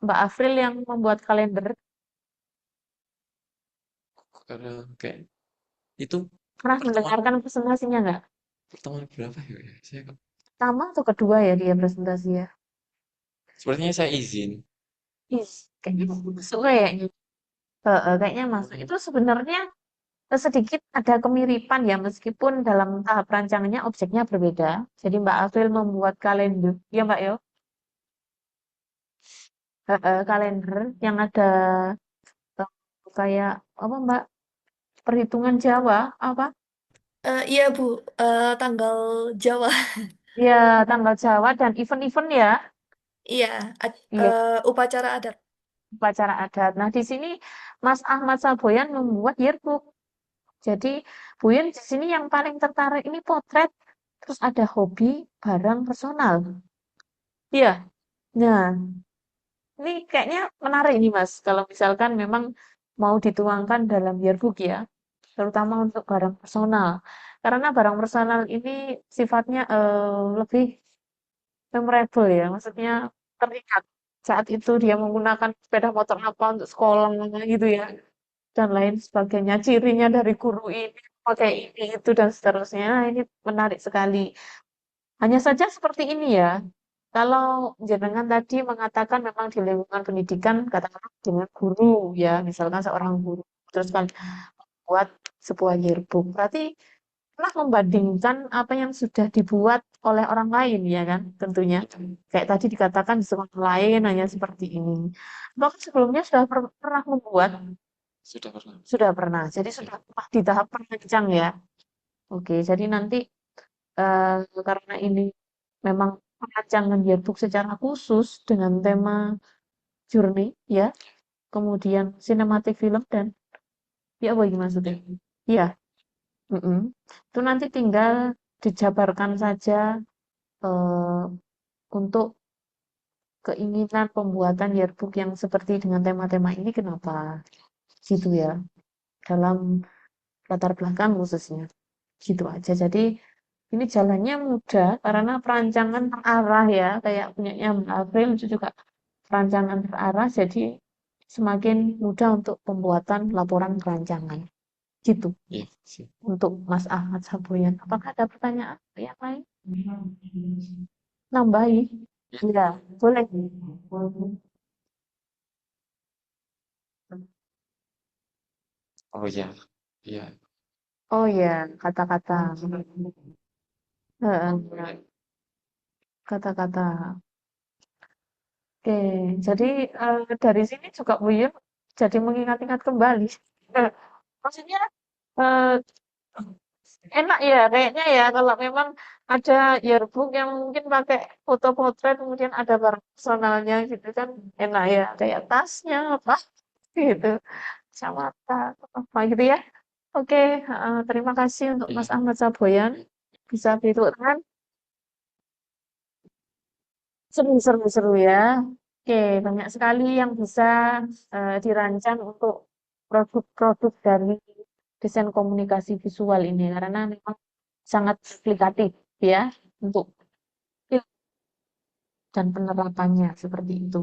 Mbak Afril yang membuat kalender. Oke. Itu Pernah pertemuan mendengarkan presentasinya nggak? pertemuan berapa ya? Saya Pertama atau kedua ya dia presentasi ya? sepertinya saya izin. Ih, kayaknya masuk kayaknya. Kayaknya masuk. Itu sebenarnya sedikit ada kemiripan ya, meskipun dalam tahap rancangannya objeknya berbeda. Jadi Mbak Afril membuat kalender, ya Mbak Yo? Kalender yang ada eh, kayak apa Mbak? Perhitungan Jawa apa? Iya Bu, tanggal Jawa. Ya, tanggal Jawa dan event-event ya. Iya, Iya, upacara adat. upacara adat. Nah, di sini Mas Ahmad Saboyan membuat yearbook. Jadi, Buyun di sini yang paling tertarik ini potret, terus ada hobi, barang personal. Iya. Nah, ini kayaknya menarik nih Mas, kalau misalkan memang mau dituangkan dalam yearbook ya, terutama untuk barang personal. Karena barang personal ini sifatnya lebih memorable ya, maksudnya teringat saat itu dia menggunakan sepeda motor apa untuk sekolah gitu ya, dan lain sebagainya. Cirinya dari guru ini pakai ini itu dan seterusnya. Nah, ini menarik sekali. Hanya saja seperti ini ya. Kalau jenengan tadi mengatakan memang di lingkungan pendidikan, katakanlah dengan guru ya, misalkan seorang guru, terus kan buat sebuah yearbook. Berarti pernah membandingkan apa yang sudah dibuat oleh orang lain ya kan, tentunya. Kayak tadi dikatakan di sekolah lain hanya seperti ini. Bahkan sebelumnya sudah pernah membuat, Sudah pernah. sudah pernah. Jadi sudah pernah di tahap perancang ya. Oke, jadi nanti karena ini memang perancangan yearbook secara khusus dengan tema journey ya, kemudian sinematik film dan ya apa ini maksudnya? Iya, mm-mm. Itu nanti tinggal dijabarkan saja eh, untuk keinginan pembuatan yearbook yang seperti dengan tema-tema ini kenapa gitu ya, dalam latar belakang khususnya gitu aja. Jadi ini jalannya mudah karena perancangan terarah ya, kayak punyanya Mbak April itu juga perancangan terarah, jadi semakin mudah untuk pembuatan laporan perancangan gitu. Iya, sih. Untuk Mas Ahmad Saboyan, apakah ada pertanyaan yang lain? Nambahi? Iya, boleh. Oh ya, iya. Oh ya, kata-kata. Heeh, kata-kata. Oke, jadi dari sini juga Buyun jadi mengingat-ingat kembali. Eh, Maksudnya eh, enak ya kayaknya ya kalau memang ada yearbook yang mungkin pakai foto potret kemudian ada barang personalnya gitu kan enak ya kayak tasnya apa gitu kacamata apa gitu ya. Oke, terima kasih untuk Iya. Mas Ahmad Saboyan bisa beritukan seru-seru ya. Oke, banyak sekali yang bisa dirancang untuk produk-produk dari desain komunikasi visual ini karena memang sangat aplikatif ya untuk film dan penerapannya seperti itu.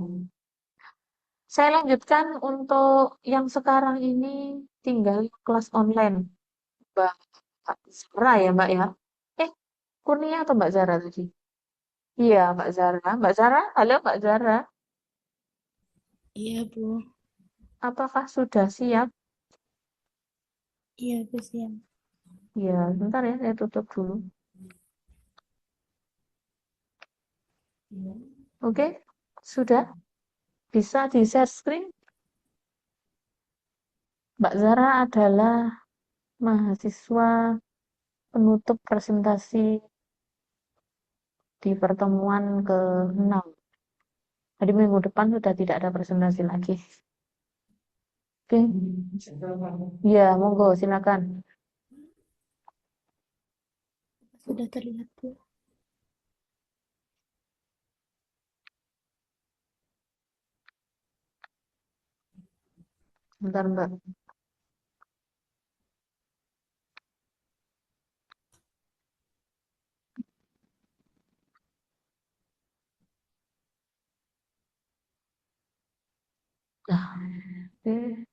Saya lanjutkan untuk yang sekarang ini tinggal kelas online. Mbak Zara ya Mbak ya? Eh, Kurnia atau Mbak Zara tadi? Iya, Mbak Zara. Mbak Zara, halo Mbak Zara. Iya, Bu. Apakah sudah siap? Iya, Bu, siap. Ya, bentar ya, saya tutup dulu. Oke, sudah bisa di share screen. Mbak Zara adalah mahasiswa penutup presentasi di pertemuan ke-6. Jadi minggu depan sudah tidak ada presentasi lagi. Oke. Ya, monggo silakan. Sudah terlihat, Bu. Bentar, Mbak. Nah, oke.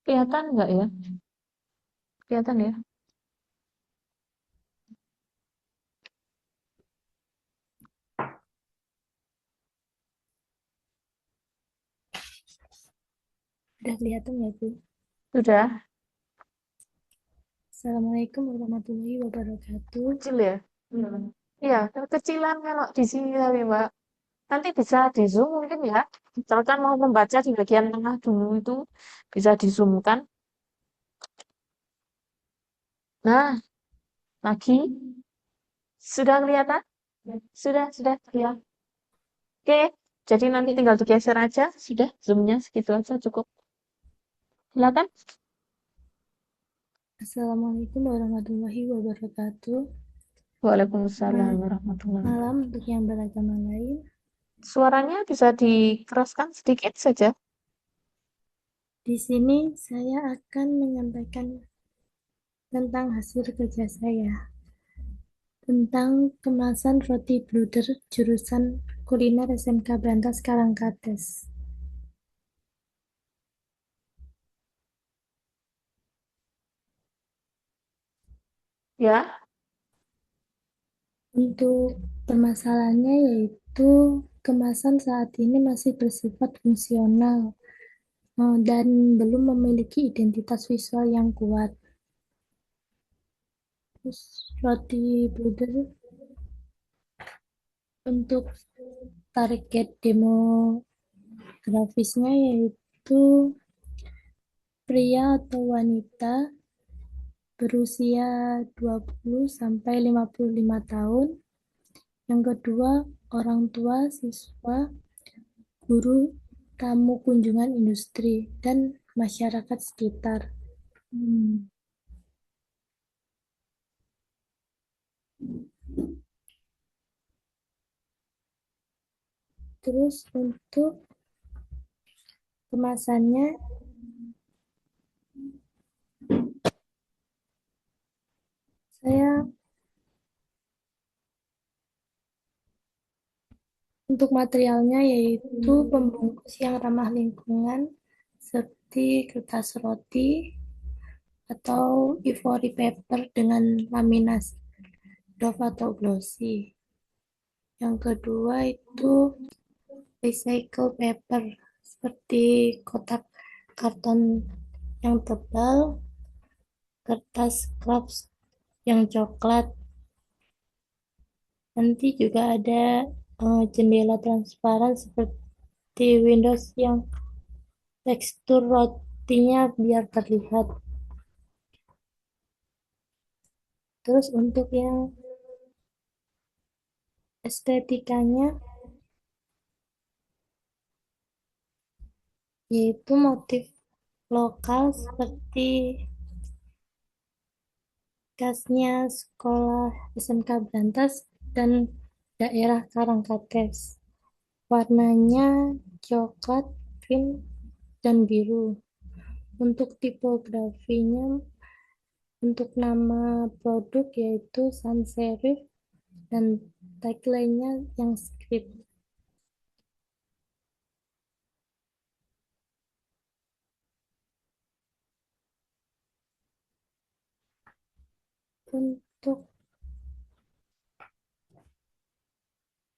Kelihatan nggak ya? Kelihatan ya? Sudah kelihatan ya, Bu? Sudah? Assalamualaikum warahmatullahi wabarakatuh. Kecil ya? Iya, kecilan kalau di sini tapi Mbak. Nanti bisa di zoom mungkin ya. Misalkan mau membaca di bagian tengah dulu itu bisa di zoom kan. Nah, lagi sudah kelihatan? Sudah ya. Oke, jadi nanti tinggal digeser aja. Sudah, zoomnya segitu aja cukup. Silakan. Assalamualaikum warahmatullahi wabarakatuh. Waalaikumsalam warahmatullahi wabarakatuh. Malam untuk yang beragama lain. Suaranya bisa dikeraskan sedikit saja. Di sini saya akan menyampaikan tentang hasil kerja saya. Tentang kemasan roti bluder jurusan kuliner SMK Brantas Karangkates. Ya, Untuk permasalahannya yaitu kemasan saat ini masih bersifat fungsional dan belum memiliki identitas visual yang kuat. Terus roti bluder untuk target demografisnya yaitu pria atau wanita berusia 20 sampai 55 tahun. Yang kedua, orang tua, siswa, guru, tamu kunjungan industri, dan masyarakat sekitar. Terus untuk kemasannya, saya untuk materialnya yaitu pembungkus yang ramah lingkungan seperti kertas roti atau ivory paper dengan laminasi. doff atau glossy. Yang kedua itu recycle paper, seperti kotak karton yang tebal, kertas craft yang coklat. Nanti juga ada jendela transparan seperti Windows yang tekstur rotinya biar terlihat. Terus untuk yang estetikanya yaitu motif lokal seperti khasnya sekolah SMK Brantas dan daerah Karangkates. Warnanya coklat, pink, dan biru. Untuk tipografinya, untuk nama produk yaitu sans serif dan tagline-nya yang script. Untuk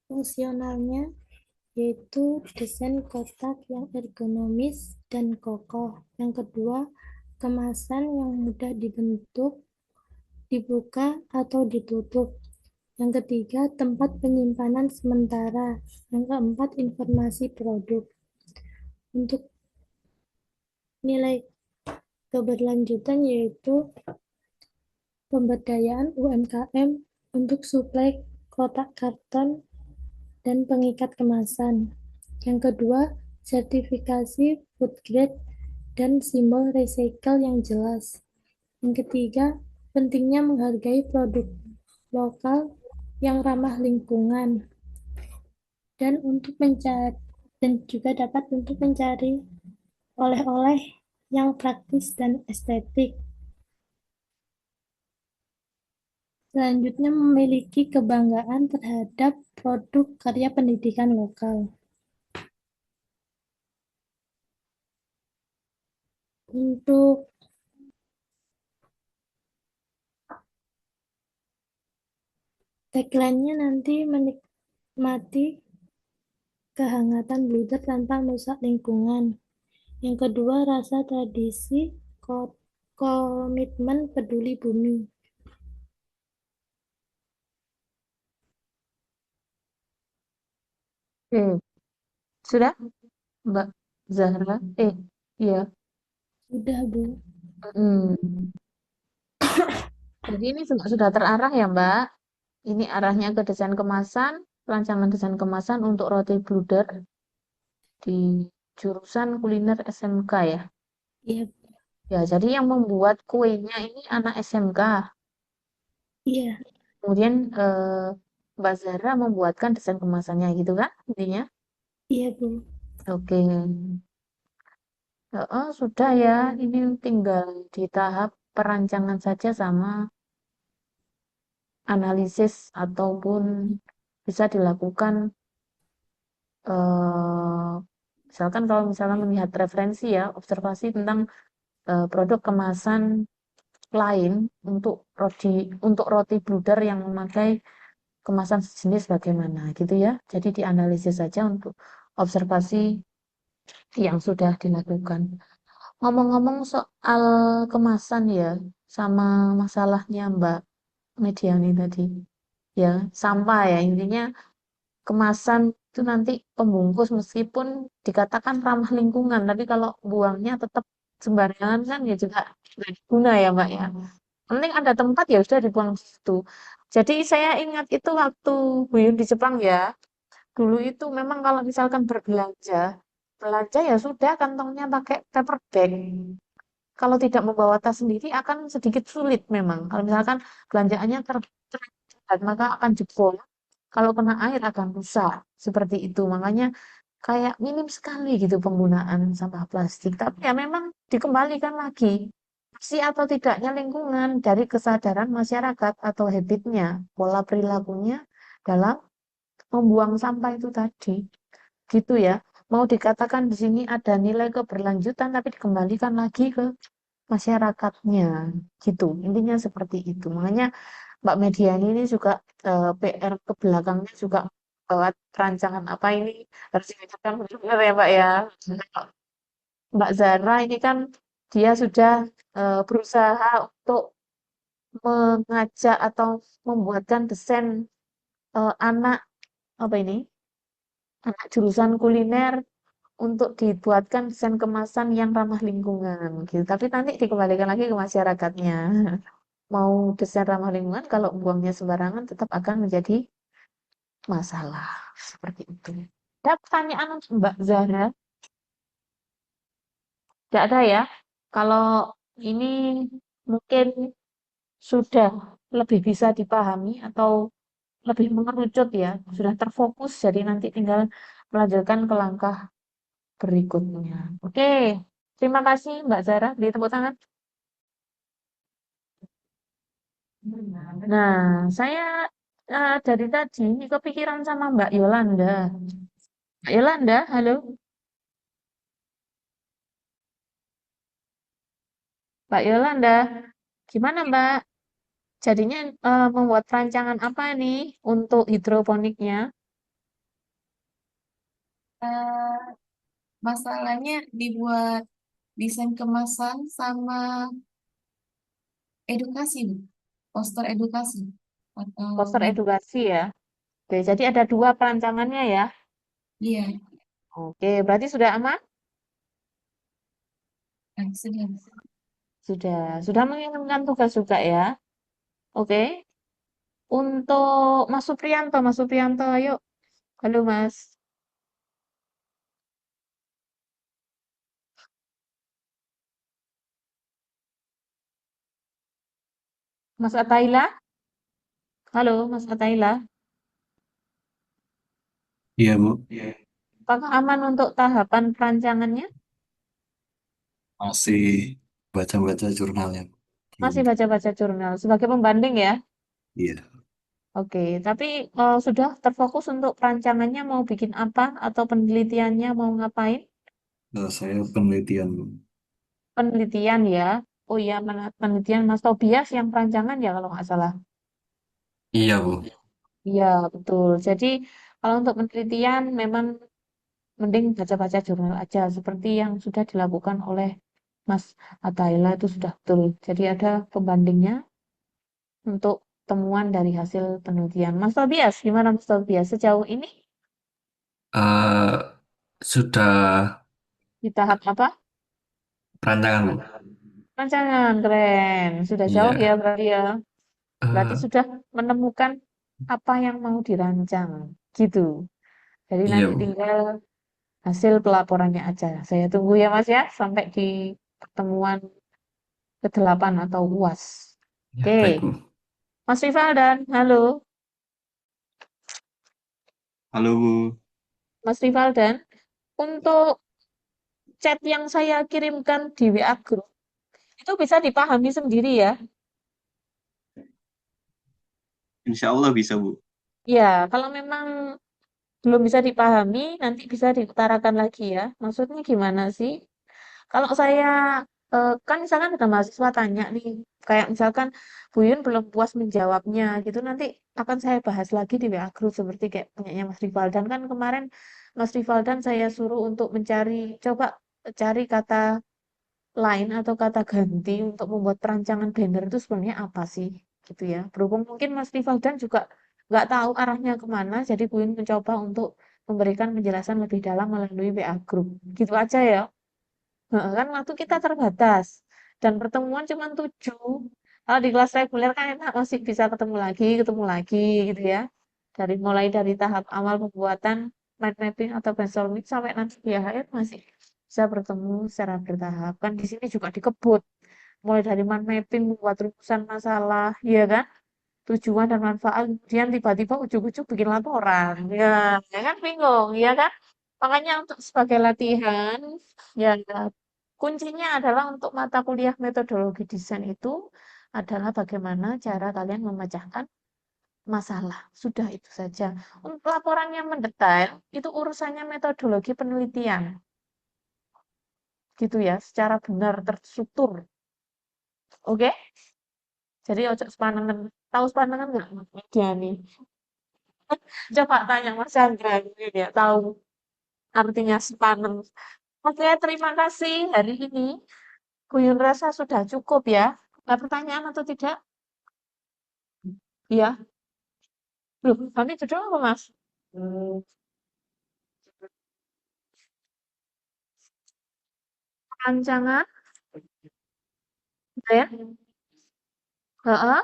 fungsionalnya yaitu desain kotak yang ergonomis dan kokoh. Yang kedua, kemasan yang mudah dibentuk, dibuka atau ditutup. Yang ketiga, tempat penyimpanan sementara. Yang keempat, informasi produk. Untuk nilai keberlanjutan yaitu pemberdayaan UMKM untuk suplai kotak karton dan pengikat kemasan. Yang kedua, sertifikasi food grade dan simbol recycle yang jelas. Yang ketiga, pentingnya menghargai produk lokal yang ramah lingkungan dan juga dapat untuk mencari oleh-oleh yang praktis dan estetik. Selanjutnya, memiliki kebanggaan terhadap produk karya pendidikan lokal. Untuk tagline-nya nanti menikmati kehangatan bluder tanpa merusak lingkungan. Yang kedua, rasa tradisi, komitmen peduli bumi. Oke, sudah, Mbak Zahra? Iya. Sudah, Bu. Mm. Jadi ini sudah terarah ya, Mbak. Ini arahnya ke desain kemasan, rancangan desain kemasan untuk roti bluder di jurusan kuliner SMK ya. Iya, Ya, jadi yang membuat kuenya ini anak SMK. iya, Kemudian Mbak Zahra membuatkan desain kemasannya gitu kan intinya? iya, Bu. Oke. Sudah ya, ini tinggal di tahap perancangan saja sama analisis ataupun bisa dilakukan eh, misalkan kalau misalnya melihat referensi ya, observasi tentang produk kemasan lain untuk roti bluder yang memakai kemasan sejenis bagaimana gitu ya. Jadi dianalisis saja untuk observasi yang sudah dilakukan. Ngomong-ngomong soal kemasan ya, sama masalahnya Mbak Mediani tadi. Ya, sampah ya, intinya kemasan itu nanti pembungkus meskipun dikatakan ramah lingkungan, tapi kalau buangnya tetap sembarangan kan ya juga nggak guna ya Mbak ya. Penting ada tempat ya sudah dibuang di situ. Jadi saya ingat itu waktu Buyut di Jepang ya. Dulu itu memang kalau misalkan belanja ya sudah kantongnya pakai paper bag. Kalau tidak membawa tas sendiri akan sedikit sulit memang. Kalau misalkan belanjaannya terlihat maka akan jebol. Kalau kena air akan rusak. Seperti itu. Makanya kayak minim sekali gitu penggunaan sampah plastik. Tapi ya memang dikembalikan lagi. Bersih atau tidaknya lingkungan dari kesadaran masyarakat atau habitnya, pola perilakunya dalam membuang sampah itu tadi. Gitu ya. Mau dikatakan di sini ada nilai keberlanjutan tapi dikembalikan lagi ke masyarakatnya gitu intinya seperti itu makanya Mbak Mediani ini juga PR ke belakangnya juga buat rancangan apa ini harus diucapkan benar ya Mbak ya. Mbak Zara ini kan dia sudah berusaha untuk mengajak atau membuatkan desain anak apa ini anak jurusan kuliner untuk dibuatkan desain kemasan yang ramah lingkungan gitu. Tapi nanti dikembalikan lagi ke masyarakatnya. Mau desain ramah lingkungan kalau buangnya sembarangan tetap akan menjadi masalah seperti itu. Ada pertanyaan untuk Mbak Zahra? Tidak ada ya? Kalau ini mungkin sudah lebih bisa dipahami atau lebih mengerucut ya, sudah terfokus, jadi nanti tinggal melanjutkan ke langkah berikutnya. Oke, terima kasih Mbak Zara. Beri tepuk tangan. Nah, saya dari tadi ini kepikiran sama Mbak Yolanda. Mbak Yolanda, halo. Mbak Yolanda, gimana Mbak? Jadinya membuat rancangan apa nih untuk hidroponiknya? Eh, Masalahnya dibuat desain kemasan sama edukasi, Bu. Poster edukasi atau Poster edukasi ya. Oke, jadi ada dua perancangannya ya. iya, Oke, berarti sudah aman? sudah. Sudah mengirimkan tugas juga ya. Oke. Untuk Mas Supriyanto, ayo. Halo Mas. Mas Ataila, halo Mas Ataila. Iya, Bu. Apakah aman untuk tahapan perancangannya? Masih baca-baca jurnalnya. Masih Belum. baca-baca jurnal sebagai pembanding ya. Iya. Oke, tapi sudah terfokus untuk perancangannya mau bikin apa atau penelitiannya mau ngapain? Saya penelitian. Penelitian ya. Oh iya, penelitian Mas Tobias yang perancangan ya kalau nggak salah. Iya, Bu. Iya, betul. Jadi kalau untuk penelitian memang mending baca-baca jurnal aja seperti yang sudah dilakukan oleh Mas Ataila itu sudah betul. Jadi ada pembandingnya untuk temuan dari hasil penelitian. Mas Tobias, gimana Mas Tobias sejauh ini Eh, sudah di tahap apa? perancangan, Bu. Rancangan, keren. Sudah jauh ya Iya. berarti ya. Berarti Eh, sudah menemukan apa yang mau dirancang, gitu. Jadi iya, nanti Bu. tinggal hasil pelaporannya aja. Saya tunggu ya Mas ya, sampai di pertemuan ke-8 atau UAS. Ya, Oke, baik, Bu. Mas Rivaldan, halo. Halo, Bu. Mas Rivaldan, untuk chat yang saya kirimkan di WA Group, itu bisa dipahami sendiri ya. Insya Allah bisa, Bu. Ya, kalau memang belum bisa dipahami, nanti bisa diutarakan lagi ya. Maksudnya gimana sih? Kalau saya kan misalkan ada mahasiswa tanya nih, kayak misalkan Bu Yun belum puas menjawabnya gitu, nanti akan saya bahas lagi di WA Group seperti kayak punyanya Mas Rivaldan kan kemarin Mas Rivaldan saya suruh untuk coba cari kata lain atau kata ganti untuk membuat perancangan banner itu sebenarnya apa sih gitu ya. Berhubung mungkin Mas Rivaldan juga nggak tahu arahnya kemana, jadi Bu Yun mencoba untuk memberikan penjelasan lebih dalam melalui WA Group. Gitu aja ya. Heeh, kan waktu kita terbatas dan pertemuan cuma 7. Kalau di kelas reguler kan enak masih bisa ketemu lagi gitu ya. Mulai dari tahap awal pembuatan mind mapping atau brainstorming sampai nanti di akhir masih bisa bertemu secara bertahap. Kan di sini juga dikebut. Mulai dari mind mapping membuat rumusan masalah, ya kan? Tujuan dan manfaat, kemudian tiba-tiba ujuk-ujuk bikin laporan. Ya kan bingung, ya kan? Makanya untuk sebagai latihan, ya kuncinya adalah untuk mata kuliah metodologi desain itu adalah bagaimana cara kalian memecahkan masalah. Sudah itu saja. Untuk laporan yang mendetail, itu urusannya metodologi penelitian. Gitu ya, secara benar terstruktur. Oke? Jadi ojo sepanengen. Tahu sepanengen nggak? Dia nih. Coba tanya Mas Chandra mungkin ya tahu artinya sepanen. Oke, terima kasih hari ini. Kuyun rasa sudah cukup ya. Ada pertanyaan atau tidak? Iya. Loh, kami judul apa, Mas? Rancangan, ya? Heeh.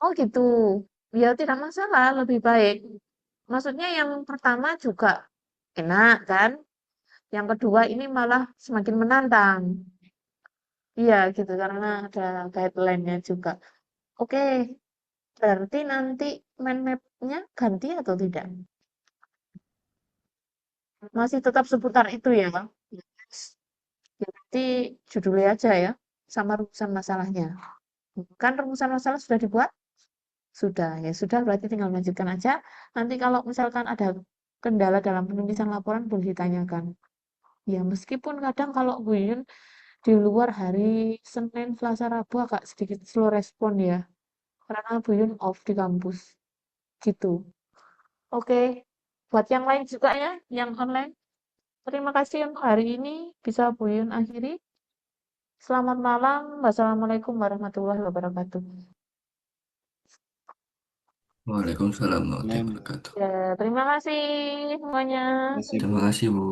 Oh gitu. Ya tidak masalah, lebih baik. Maksudnya yang pertama juga enak kan? Yang kedua ini malah semakin menantang. Iya gitu, karena ada guideline-nya juga. Oke, berarti nanti mind map-nya ganti atau tidak? Masih tetap seputar itu ya? Yes. Ya, berarti judulnya aja ya, sama rumusan masalahnya. Kan rumusan masalah sudah dibuat? Sudah, ya sudah berarti tinggal lanjutkan aja. Nanti kalau misalkan ada kendala dalam penulisan laporan boleh ditanyakan. Ya meskipun kadang kalau Bu Yun di luar hari Senin, Selasa, Rabu agak sedikit slow respon ya. Karena Bu Yun off di kampus. Gitu. Oke. Buat yang lain juga ya, yang online. Terima kasih untuk hari ini. Bisa Bu Yun akhiri. Selamat malam. Wassalamualaikum warahmatullahi wabarakatuh. Waalaikumsalam warahmatullahi Nah, wabarakatuh. Ya, terima kasih semuanya. kasih Terima Bu. kasih, Bu.